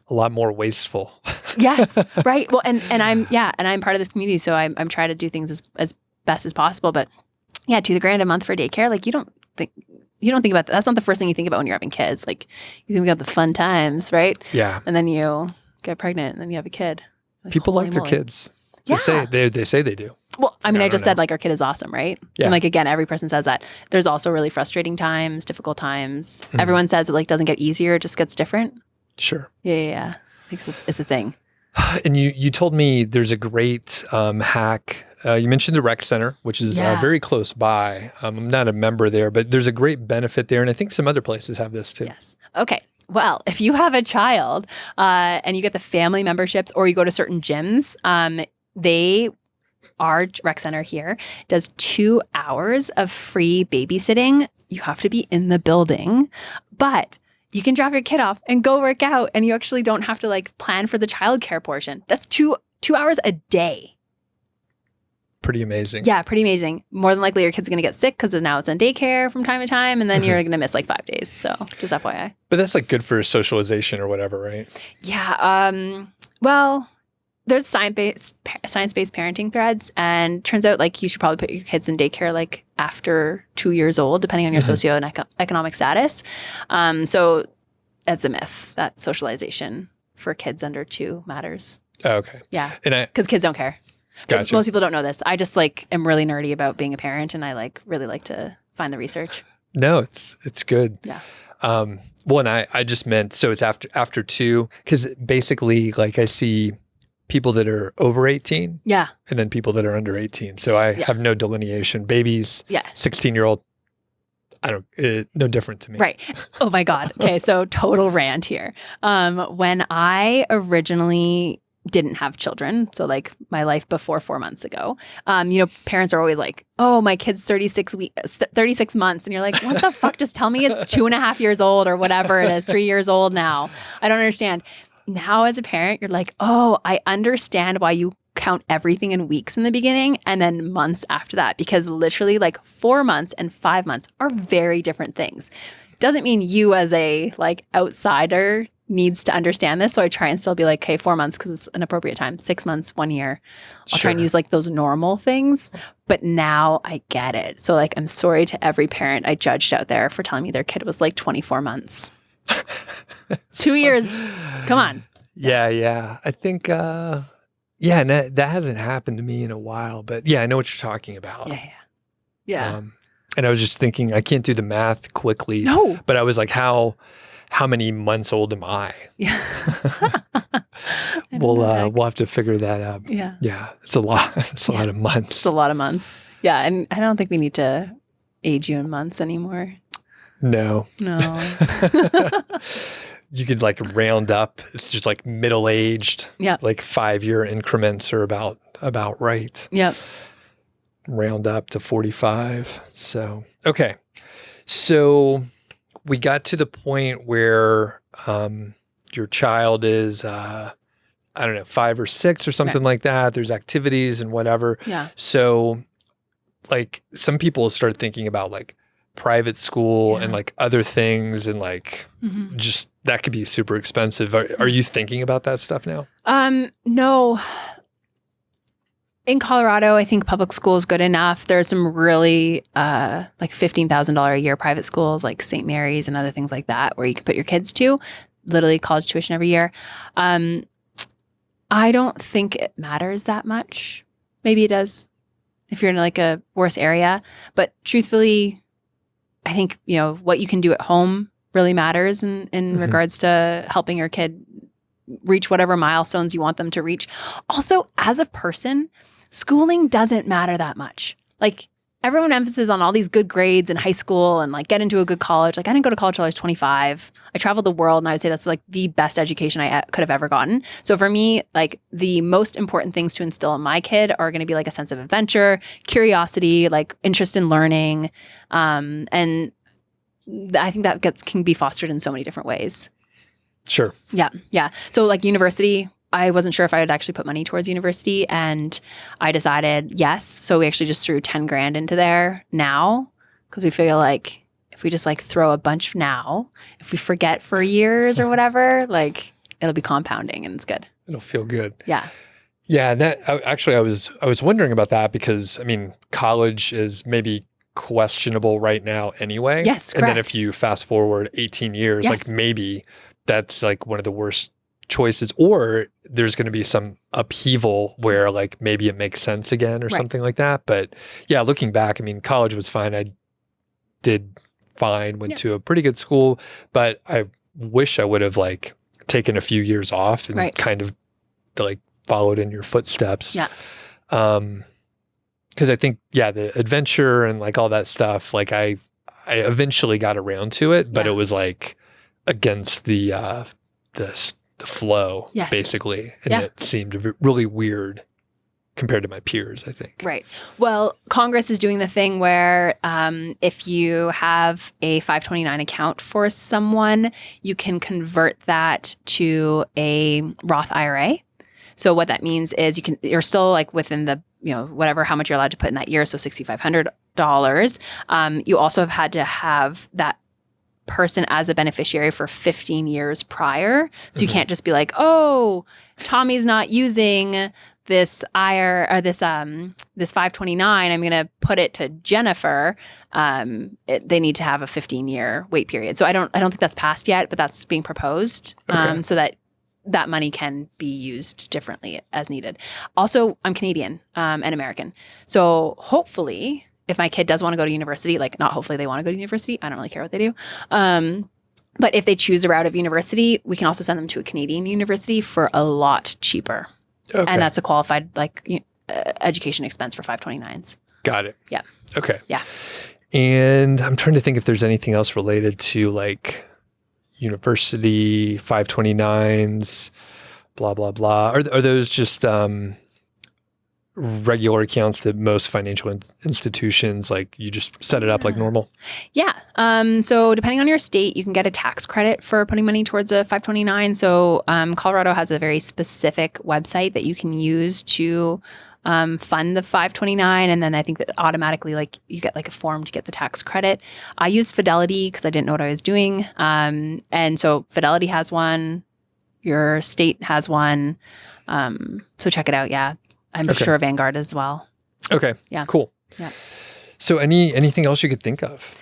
a lot more wasteful. Yes. Right. Well, and I'm part of this community. So I'm trying to do things as best as possible. But yeah, $2,000 a month for daycare. Like you don't think about that. That's not the first thing you think about when you're having kids. Like you think about the fun times, right? Yeah. And then you get pregnant and then you have a kid. Like, people like their kids. They say they do. Well, I mean, I just said like our kid is awesome, right? Yeah. And like, again, every person says that. There's also really frustrating times, difficult times. Everyone says it like doesn't get easier. It just gets different. Sure. Yeah. I think it's a thing. And you told me there's a great hack. You mentioned the rec center, which is very close by. I'm not a member there, but there's a great benefit there. And I think some other places have this too. Yes. Okay. Well, if you have a child and you get the family memberships or you go to certain gyms, our rec center here does 2 hours of free babysitting. You have to be in the building, but you can drop your kid off and go work out, and you actually don't have to like plan for the childcare portion. That's two hours a day. Pretty amazing. Yeah, pretty amazing. More than likely your kid's going to get sick because now it's in daycare from time to time, and then you're going to miss like 5 days. So just FYI. But that's like good for socialization or whatever, right? Yeah. Well, there's science-based parenting threads, and turns out like you should probably put your kids in daycare like after 2 years old, depending on your socio and economic status. So that's a myth that socialization for kids under 2 matters. Oh, okay. Yeah. Because kids don't care. Gotcha. Most people don't know this. I just like am really nerdy about being a parent, and I like really like to find the research. No, it's good. Yeah. Well, and I just meant, so it's after 2, because basically like I see people that are over 18 Yeah. and then people that are under 18. So I have no delineation. Babies, 16-year-old, no different to me. Right. Oh my God. Okay. So total rant here. When I originally didn't have children, so like my life before 4 months ago, parents are always like, oh, my kid's 36 months. And you're like, what the fuck? Just tell me it's 2.5 years old or whatever it is, 3 years old now. I don't understand. Now as a parent, you're like, oh, I understand why you count everything in weeks in the beginning and then months after that, because literally like 4 months and 5 months are very different things. Doesn't mean you as a like outsider needs to understand this. So I try and still be like, okay, 4 months because it's an appropriate time. 6 months, 1 year. I'll try and use like those normal things. But now I get it. So like, I'm sorry to every parent I judged out there for telling me their kid was like 24 months. 2 years. Come on. Yeah. I think, and that hasn't happened to me in a while, but yeah, I know what you're talking about. Yeah. And I was just thinking, I can't do the math quickly. No. But I was like, how many months old am I? Yeah. We'll have to figure that out. Yeah. Yeah. It's a lot. It's a lot of months. It's a lot of months. Yeah. And I don't think we need to age you in months anymore. No. You could like round up. It's just like middle-aged. Yeah. Like 5-year increments are about right. Yep. Round up to 45. So, okay. So we got to the point where your child is, 5 or 6 or something like that. There's activities and whatever. Yeah. So like some people start thinking about like private school and like other things and like just that could be super expensive. Are you thinking about that stuff now? No. In Colorado, I think public school is good enough. There's some really like $15,000 a year private schools like St. Mary's and other things like that where you can put your kids to, literally college tuition every year. I don't think it matters that much. Maybe it does if you're in like a worse area. But truthfully, I think, what you can do at home really matters in regards to helping your kid reach whatever milestones you want them to reach. Also, as a person, schooling doesn't matter that much. Like everyone emphasizes on all these good grades in high school and like get into a good college. Like I didn't go to college till I was 25. I traveled the world and I would say that's like the best education I could have ever gotten. So for me, like the most important things to instill in my kid are going to be like a sense of adventure, curiosity, like interest in learning. And I think that can be fostered in so many different ways. Sure. Yeah. So like university, I wasn't sure if I would actually put money towards university, and I decided yes. So we actually just threw 10 grand into there now because we feel like if we just like throw a bunch now, if we forget for years or whatever, like it'll be compounding and it's good. It'll feel good. Yeah. Yeah. And I was wondering about that because I mean, college is maybe questionable right now anyway. Yes. And then if you fast forward 18 years, like maybe that's like one of the worst choices, or there's going to be some upheaval where like maybe it makes sense again or something like that. But yeah, looking back, I mean, college was fine. I did fine, went to a pretty good school, but I wish I would have like taken a few years off and kind of like followed in your footsteps. Yeah. Because I think, the adventure and like all that stuff, like I eventually got around to it, but it was like against the flow, Yes. basically. And it seemed really weird compared to my peers, I think. Right. Well, Congress is doing the thing where if you have a 529 account for someone, you can convert that to a Roth IRA. So what that means is you're still like within the, whatever, how much you're allowed to put in that year. So $6,500. You also have had to have that person as a beneficiary for 15 years prior. So you can't just be like, oh, Tommy's not using this IRA or this 529. I'm going to put it to Jennifer. They need to have a 15-year wait period. So I don't think that's passed yet, but that's being proposed so that money can be used differently as needed. Also, I'm Canadian and American. So hopefully, if my kid does want to go to university, like not hopefully they want to go to university. I don't really care what they do. But if they choose a route of university, we can also send them to a Canadian university for a lot cheaper. Okay. And that's a qualified education expense for 529s. Got it. Yeah. Okay. Yeah. And I'm trying to think if there's anything else related to like university 529s, blah, blah, blah. Are those just regular accounts that most financial institutions, like you just set it up like normal? Yeah. So depending on your state, you can get a tax credit for putting money towards a 529. So Colorado has a very specific website that you can use to fund the 529. And then I think that automatically like you get like a form to get the tax credit. I used Fidelity because I didn't know what I was doing. And so Fidelity has one, your state has one. So check it out. Yeah. I'm sure Vanguard as well. Okay. Yeah. Cool. Yeah. So anything else you could think of?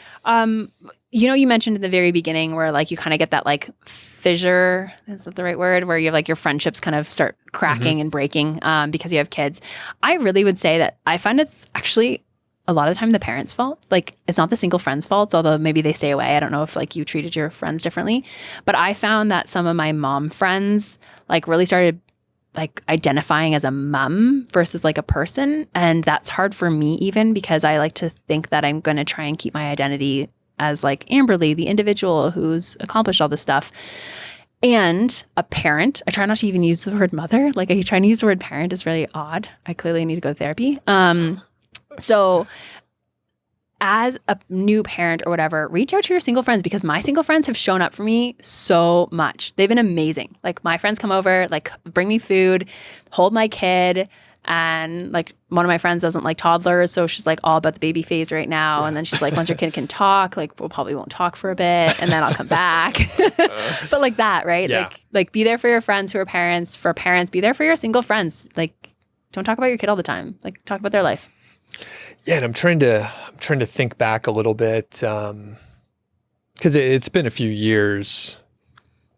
You mentioned in the very beginning where like you kind of get that like fissure, is that the right word? Where you're like your friendships kind of start cracking and breaking because you have kids. I really would say that I find it's actually a lot of the time the parents' fault. Like it's not the single friend's fault, although maybe they stay away. I don't know if like you treated your friends differently, but I found that some of my mom friends like really started like identifying as a mom versus like a person. And that's hard for me even because I like to think that I'm going to try and keep my identity as like Amberly, the individual who's accomplished all this stuff. And a parent, I try not to even use the word mother. Like I try to use the word parent is really odd. I clearly need to go to therapy. So as a new parent or whatever, reach out to your single friends because my single friends have shown up for me so much. They've been amazing. Like my friends come over, like bring me food, hold my kid. And like one of my friends doesn't like toddlers. So she's like all about the baby phase right now. Yeah. And then she's like, once your kid can talk, like we'll probably won't talk for a bit and then I'll come back. But like that, right? Yeah. Like be there for your friends who are parents. For parents, be there for your single friends. Like don't talk about your kid all the time. Like talk about their life. Yeah, and I'm trying to think back a little bit because it's been a few years.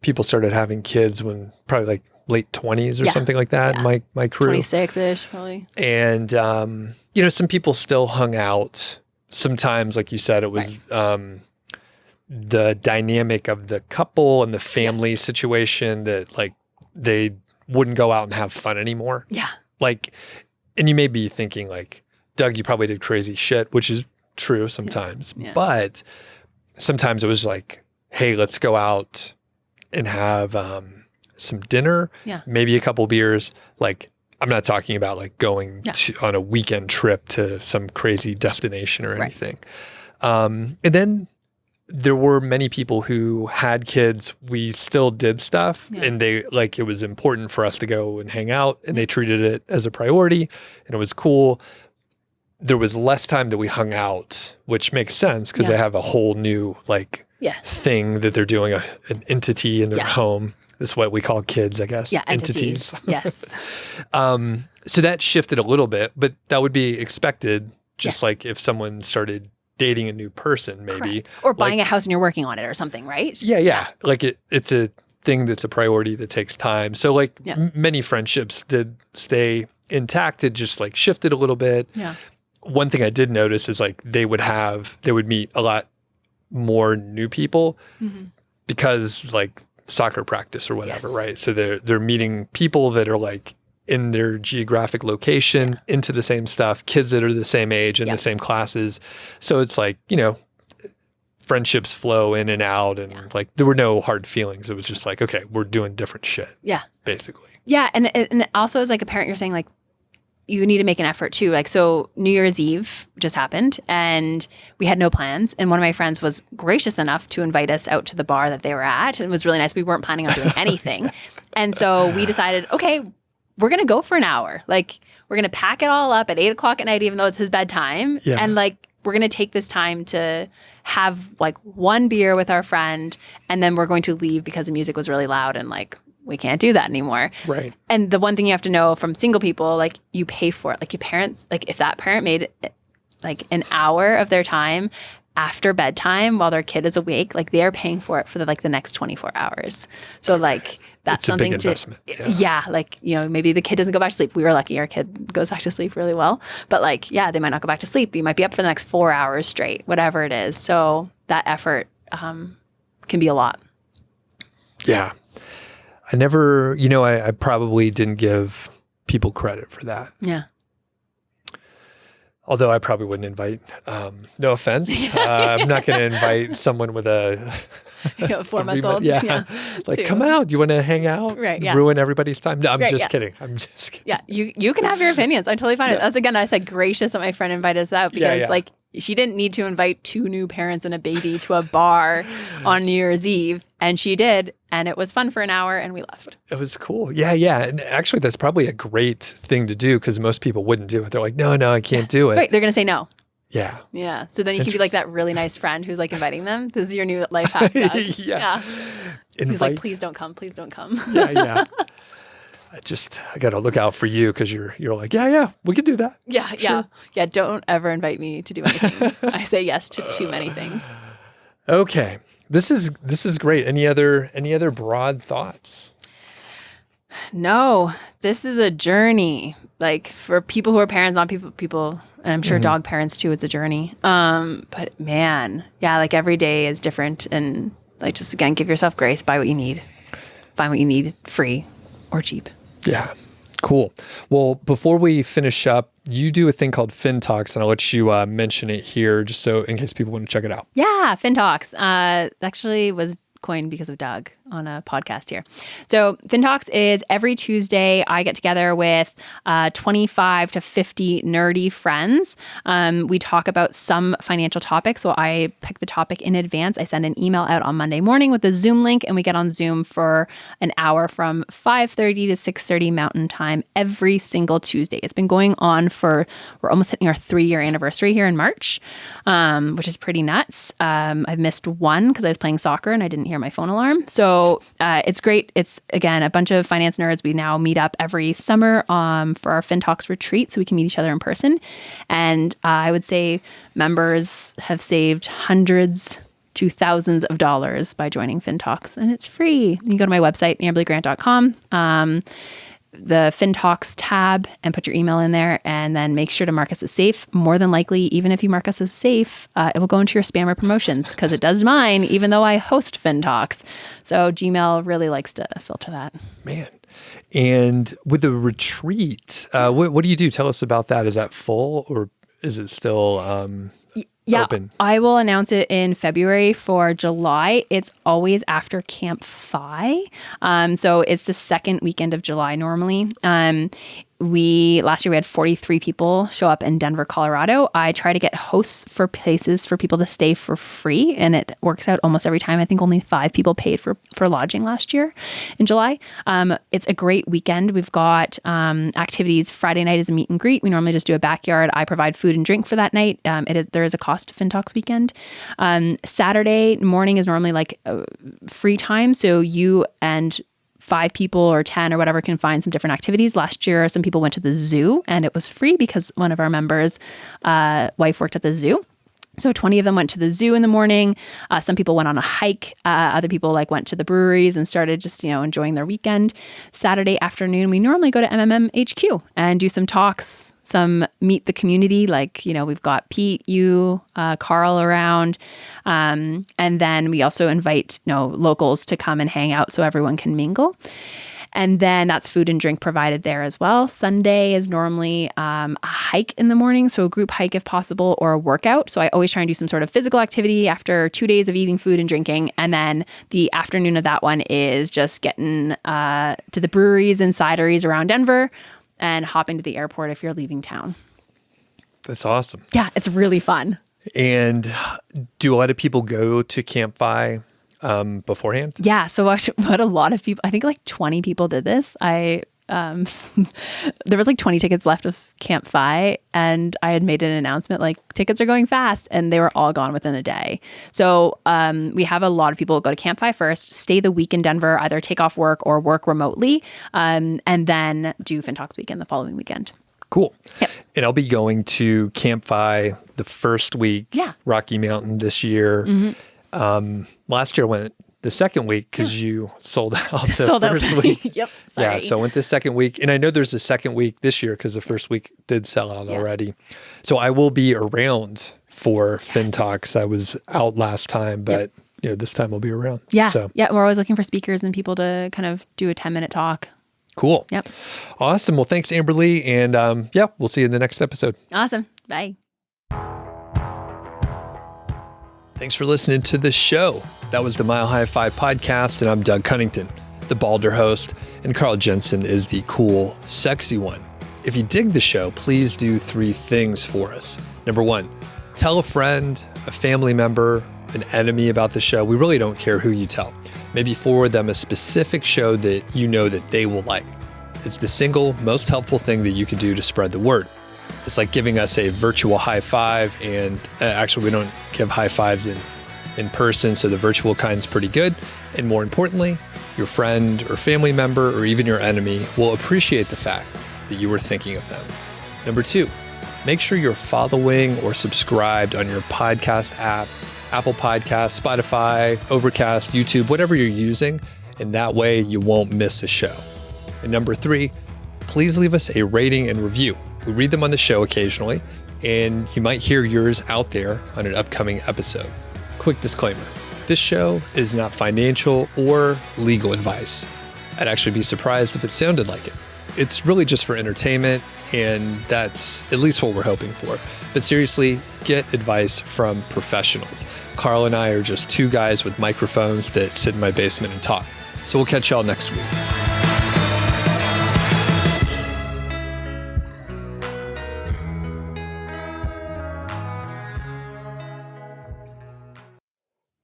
People started having kids when probably like late 20s or something like that. Yeah. My crew, 26-ish probably. And some people still hung out. Sometimes, like you said, it was the dynamic of the couple and the family situation that like they wouldn't go out and have fun anymore. Yeah. Like, and you may be thinking like, Doug, you probably did crazy shit, which is true sometimes. Yeah. But sometimes it was like, hey, let's go out and have some dinner, maybe a couple beers. Like, I'm not talking about like going on a weekend trip to some crazy destination or anything. And then there were many people who had kids. We still did stuff and they like, it was important for us to go and hang out and they treated it as a priority and it was cool. There was less time that we hung out, which makes sense because they have a whole new like thing that they're doing, an entity in their home. This is what we call kids, I guess. Yeah, entities. Yes. So that shifted a little bit, but that would be expected. Just like if someone started dating a new person, maybe. Correct. Or buying a house and you're working on it or something, right? Yeah. Like it's a thing that's a priority that takes time. So like many friendships did stay intact. It just like shifted a little bit. Yeah. One thing I did notice is like they would meet a lot more new people because like soccer practice or whatever, Yes. right? So they're meeting people that are like in their geographic location, into the same stuff, kids that are the same age in the same classes. So it's like, friendships flow in and out, and like there were no hard feelings. It was just like, okay, we're doing different shit. Yeah. Basically. Yeah. And also as like a parent, you're saying like, you need to make an effort too. Like, so New Year's Eve just happened and we had no plans. And one of my friends was gracious enough to invite us out to the bar that they were at. And it was really nice. We weren't planning on doing anything. And so we decided, okay, we're going to go for an hour. Like, we're going to pack it all up at 8:00 at night, even though it's his bedtime. Yeah. And like, we're going to take this time to have like one beer with our friend. And then we're going to leave because the music was really loud and like, we can't do that anymore. Right. And the one thing you have to know from single people, like you pay for it. Like your parents, like if that parent made like an hour of their time after bedtime while their kid is awake, like they're paying for it for the next 24 hours. So like that's It's something a big investment. yeah, like, maybe the kid doesn't go back to sleep. We were lucky our kid goes back to sleep really well. But like, yeah, they might not go back to sleep. You might be up for the next 4 hours straight, whatever it is. So that effort can be a lot. Yeah. I never, I probably didn't give people credit for that. Yeah. Although I probably wouldn't invite, no offense. I'm not going to invite someone with a 4-month-olds. Yeah. Like, come out. You want to hang out? Right. Yeah. Ruin everybody's time? No, I'm Right, just kidding. I'm just kidding. Yeah. You can have your opinions. I'm totally fine. That's again, I said gracious that my friend invited us out because like she didn't need to invite 2 new parents and a baby to a bar on New Year's Eve. And she did. And it was fun for an hour and we left. It was cool. Yeah, yeah. And actually, that's probably a great thing to do because most people wouldn't do it. They're like, no, I can't do it. Right. They're going to say no. Yeah. Yeah. So then you can be like that really nice friend who's like inviting them. This is your new life hack. Doug. Yeah. He's like, please don't come. Please don't come. Yeah. I got to look out for you because you're like, yeah, we could do that. Yeah. Sure. Yeah. Yeah. Don't ever invite me to do anything. I say yes to too many things. Okay. This is great. Any other broad thoughts? No, this is a journey. Like for people who are parents, not people, and I'm sure dog parents too, it's a journey. But man, yeah, like every day is different. And like, just again, give yourself grace, buy what you need, find what you need free or cheap. Yeah. Cool. Well, before we finish up, you do a thing called FinTalks, and I'll let you mention it here just so in case people want to check it out. Yeah, FinTalks. Actually was coined because of Doug on a podcast here. So FinTalks is every Tuesday I get together with 25 to 50 nerdy friends. We talk about some financial topics. So I pick the topic in advance. I send an email out on Monday morning with a Zoom link, and we get on Zoom for an hour from 5:30 to 6:30 Mountain Time every single Tuesday. It's been going on we're almost hitting our 3-year anniversary here in March, which is pretty nuts. I've missed one because I was playing soccer and I didn't hear my phone alarm. So it's great. It's, again, a bunch of finance nerds. We now meet up every summer for our FinTalks retreat so we can meet each other in person. And I would say members have saved hundreds to thousands of dollars by joining FinTalks. And it's free. You can go to my website, amberlygrant.com. The FinTalks tab and put your email in there and then make sure to mark us as safe. More than likely, even if you mark us as safe, it will go into your spam or promotions because it does mine, even though I host FinTalks. So Gmail really likes to filter that. Man. And with the retreat, what do you do? Tell us about that. Is that full or is it still open? I will announce it in February for July. It's always after Camp FI. So it's the second weekend of July normally. Last year we had 43 people show up in Denver, Colorado. I try to get hosts for places for people to stay for free, and it works out almost every time. I think only 5 people paid for lodging last year in July. It's a great weekend. We've got activities. Friday night is a meet and greet. We normally just do a backyard. I provide food and drink for that night. There is a cost to FinTalks weekend. Saturday morning is normally like free time, so you and 5 people or 10 or whatever can find some different activities. Last year, some people went to the zoo and it was free because one of our members' wife worked at the zoo. So 20 of them went to the zoo in the morning. Some people went on a hike. Other people went to the breweries and started just, enjoying their weekend. Saturday afternoon, we normally go to MMM HQ and do some talks, some meet the community. We've got Pete, you, Carl around. And then we also invite, locals to come and hang out so everyone can mingle. And then that's food and drink provided there as well. Sunday is normally a hike in the morning, so a group hike if possible, or a workout. So I always try and do some sort of physical activity after 2 days of eating food and drinking. And then the afternoon of that one is just getting to the breweries and cideries around Denver and hopping to the airport if you're leaving town. That's awesome. Yeah, it's really fun. And do a lot of people go to Camp-FI beforehand? Yeah. So what a lot of people, I think 20 people did this. There was 20 tickets left of Camp-FI, and I had made an announcement tickets are going fast, and they were all gone within a day. So we have a lot of people go to Camp-FI first, stay the week in Denver, either take off work or work remotely, and then do FinTalks weekend the following weekend. Cool. Yep. And I'll be going to Camp-FI the first week, Rocky Mountain this year. Mm-hmm. Last year I went the second week because you sold out the first week. Yep. Sorry. Yeah, so I went the second week. And I know there's a second week this year because the first week did sell out already. So I will be around for FinTalks. I was out last time, but this time I'll be around. Yeah. So. Yeah. We're always looking for speakers and people to kind of do a 10-minute talk. Cool. Yep. Awesome. Well, thanks, Amberly. And we'll see you in the next episode. Awesome. Bye. Thanks for listening to the show. That was the Mile High 5 podcast, and I'm Doug Cunnington, the balder host, and Carl Jensen is the cool, sexy one. If you dig the show, please do 3 things for us. Number 1, tell a friend, a family member, an enemy about the show. We really don't care who you tell. Maybe forward them a specific show that you know that they will like. It's the single most helpful thing that you can do to spread the word. It's like giving us a virtual high five, and actually we don't give high fives in person, so the virtual kind's pretty good. And more importantly, your friend or family member or even your enemy will appreciate the fact that you were thinking of them. Number 2, make sure you're following or subscribed on your podcast app, Apple Podcasts, Spotify, Overcast, YouTube, whatever you're using, and that way you won't miss a show. And number 3, please leave us a rating and review. We read them on the show occasionally, and you might hear yours out there on an upcoming episode. Quick disclaimer, this show is not financial or legal advice. I'd actually be surprised if it sounded like it. It's really just for entertainment, and that's at least what we're hoping for. But seriously, get advice from professionals. Carl and I are just 2 guys with microphones that sit in my basement and talk. So we'll catch y'all next week.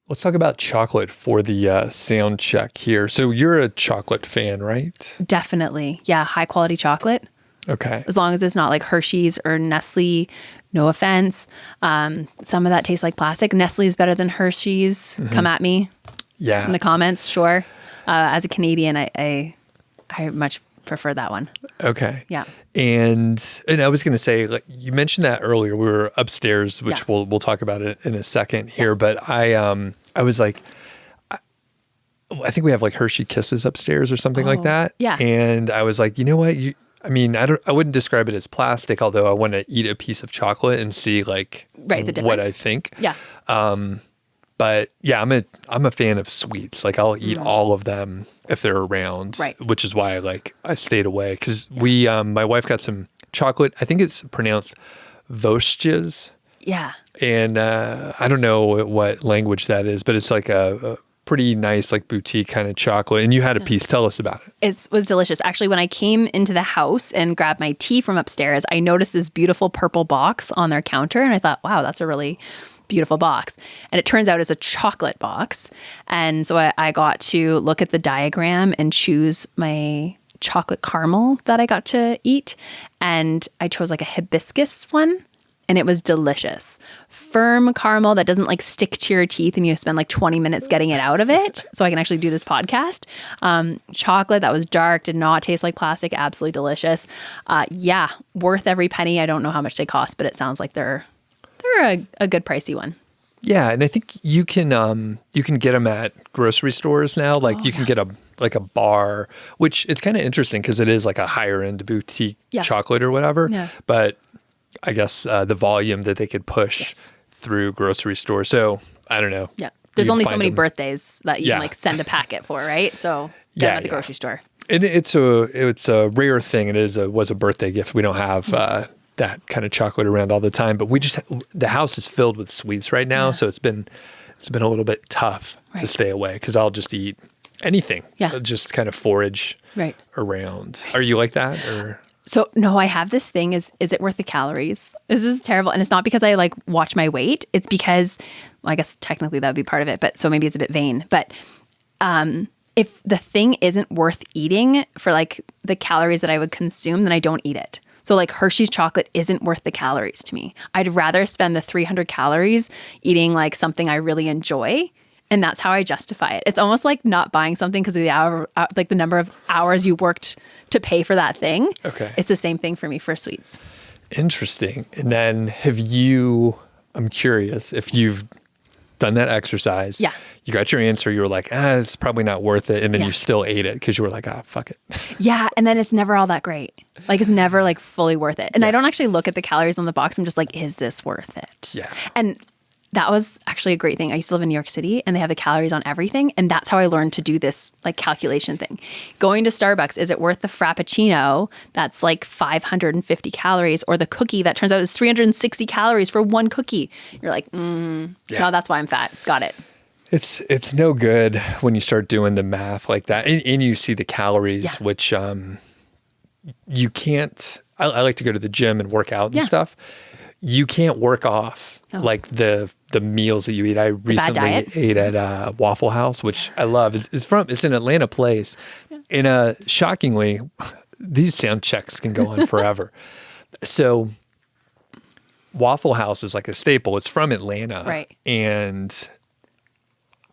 Let's talk about chocolate for the sound check here. So you're a chocolate fan, right? Definitely. Yeah. High quality chocolate. Okay. As long as it's not like Hershey's or Nestle, no offense. Some of that tastes like plastic. Nestle is better than Hershey's. Mm-hmm. Come at me. Yeah. In the comments. Sure. As a Canadian, I much prefer that one. Okay. Yeah. And I was going to say, you mentioned that earlier. We were upstairs, which we'll talk about it in a second here. But I was like, I think we have Hershey Kisses upstairs or something like that. Yeah. And I was like, you know what? I wouldn't describe it as plastic, although I want to eat a piece of chocolate and see the difference. what I think. Yeah. But yeah, I'm a fan of sweets. I'll eat all of them if they're around, right. Which is why I stayed away because my wife got some chocolate. I think it's pronounced Vosges. Yeah. And I don't know what language that is, but it's a pretty nice boutique kind of chocolate. And you had a piece. Tell us about it. It was delicious. Actually, when I came into the house and grabbed my tea from upstairs, I noticed this beautiful purple box on their counter. And I thought, wow, that's a really beautiful box. And it turns out it's a chocolate box. And so I got to look at the diagram and choose my chocolate caramel that I got to eat. And I chose a hibiscus one. And it was delicious. Firm caramel that doesn't stick to your teeth and you spend 20 minutes getting it out of it. So I can actually do this podcast. Chocolate that was dark, did not taste like plastic. Absolutely delicious. Worth every penny. I don't know how much they cost, but it sounds like they're They're a good pricey one. Yeah, and I think you can get them at grocery stores now. Like you can get a bar, which it's kind of interesting because it is like a higher end boutique chocolate or whatever. Yeah. But I guess the volume that they could push through grocery stores. So I don't know. Yeah, there's You only find so many them. birthdays that you can like send a packet for, right? So get them at the grocery store. And it's a rare thing. It was a birthday gift. We don't have that kind of chocolate around all the time, but the house is filled with sweets right now, so it's been a little bit tough to stay away because I'll just eat anything. Yeah, just kind of forage around. Are you like that or? So no, I have this thing. Is it worth the calories? This is terrible, and it's not because I like watch my weight. It's because, well, I guess technically that would be part of it, but so maybe it's a bit vain. But if the thing isn't worth eating for like the calories that I would consume, then I don't eat it. So like Hershey's chocolate isn't worth the calories to me. I'd rather spend the 300 calories eating like something I really enjoy. And that's how I justify it. It's almost like not buying something because of the like the number of hours you worked to pay for that thing. Okay. It's the same thing for me for sweets. Interesting. And then I'm curious if you've done that exercise. Yeah. You got your answer. You were like, it's probably not worth it. And then you still ate it because you were like, fuck it. Yeah. And then it's never all that great. Like it's never like fully worth it. And I don't actually look at the calories on the box. I'm just like, is this worth it? Yeah. And that was actually a great thing. I used to live in New York City and they have the calories on everything. And that's how I learned to do this like calculation thing. Going to Starbucks, is it worth the Frappuccino that's like 550 calories or the cookie that turns out is 360 calories for one cookie? You're like, no, that's why I'm fat. Got it. It's no good when you start doing the math like that and you see the calories, which you can't, I like to go to the gym and work out and stuff. You can't work off like the meals that you eat. I recently ate at Waffle House, which I love. It's an Atlanta place. And shockingly, these sound checks can go on forever. So Waffle House is like a staple. It's from Atlanta. Right. And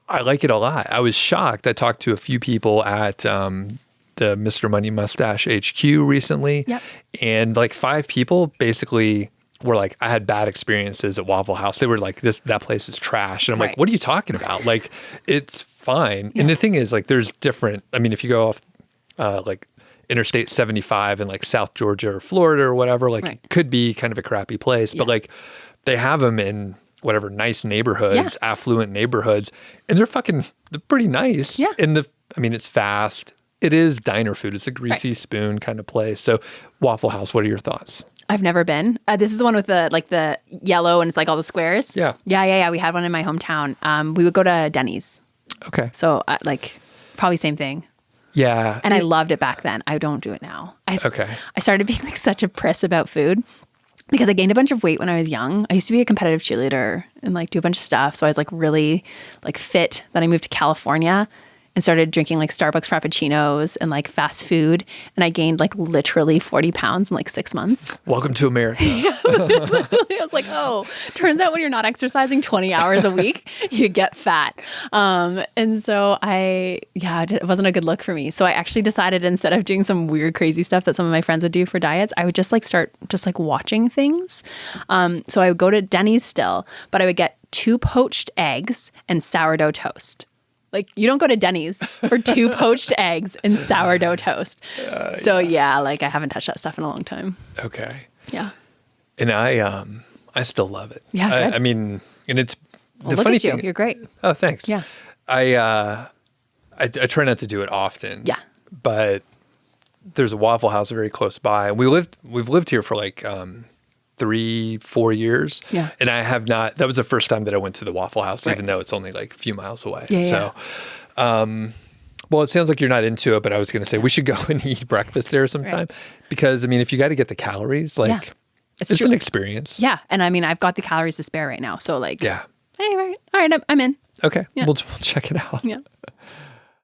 I like it a lot. I was shocked. I talked to a few people at the Mr. Money Mustache HQ recently. Yep. And like 5 people basically were like, I had bad experiences at Waffle House. They were like, that place is trash. And I'm like, what are you talking about? Like, it's fine. Yeah. And the thing is, like, there's different, I mean, if you go off like Interstate 75 in like South Georgia or Florida or whatever, like it could be kind of a crappy place, but like they have them in whatever nice neighborhoods, affluent neighborhoods, and they're pretty nice. Yeah. And it's fast. It is diner food. It's a greasy spoon kind of place. So Waffle House, what are your thoughts? I've never been. This is the one with the yellow and it's like all the squares. Yeah. Yeah. We had one in my hometown. We would go to Denny's. Okay. So like probably same thing. Yeah. And I loved it back then. I don't do it now. I started being like such a priss about food because I gained a bunch of weight when I was young. I used to be a competitive cheerleader and like do a bunch of stuff. So I was like really like fit. Then I moved to California and started drinking like Starbucks Frappuccinos and like fast food. And I gained like literally 40 pounds in like 6 months. Welcome to America. Literally, I was like, turns out when you're not exercising 20 hours a week, you get fat. And so it wasn't a good look for me. So I actually decided instead of doing some weird, crazy stuff that some of my friends would do for diets, I would just like start just like watching things. So I would go to Denny's still, but I would get 2 poached eggs and sourdough toast. Like, you don't go to Denny's for 2 poached eggs and sourdough toast. Like I haven't touched that stuff in a long time. Okay. Yeah. And I still love it. Yeah. I mean, and it's the look funny at you. thing. You're great. Oh, thanks. Yeah. I try not to do it often. Yeah. But there's a Waffle House very close by. We've lived here for like 3-4 years. Yeah. And I have not, that was the first time that I went to the Waffle House, even though it's only like a few miles away. Yeah, well, it sounds like you're not into it, but I was going to say we should go and eat breakfast there sometime because I mean, if you got to get the calories, like it's an experience. Yeah. And I mean, I've got the calories to spare right now. So like, yeah. Hey, all right, I'm in. Okay. We'll check it out. Yeah.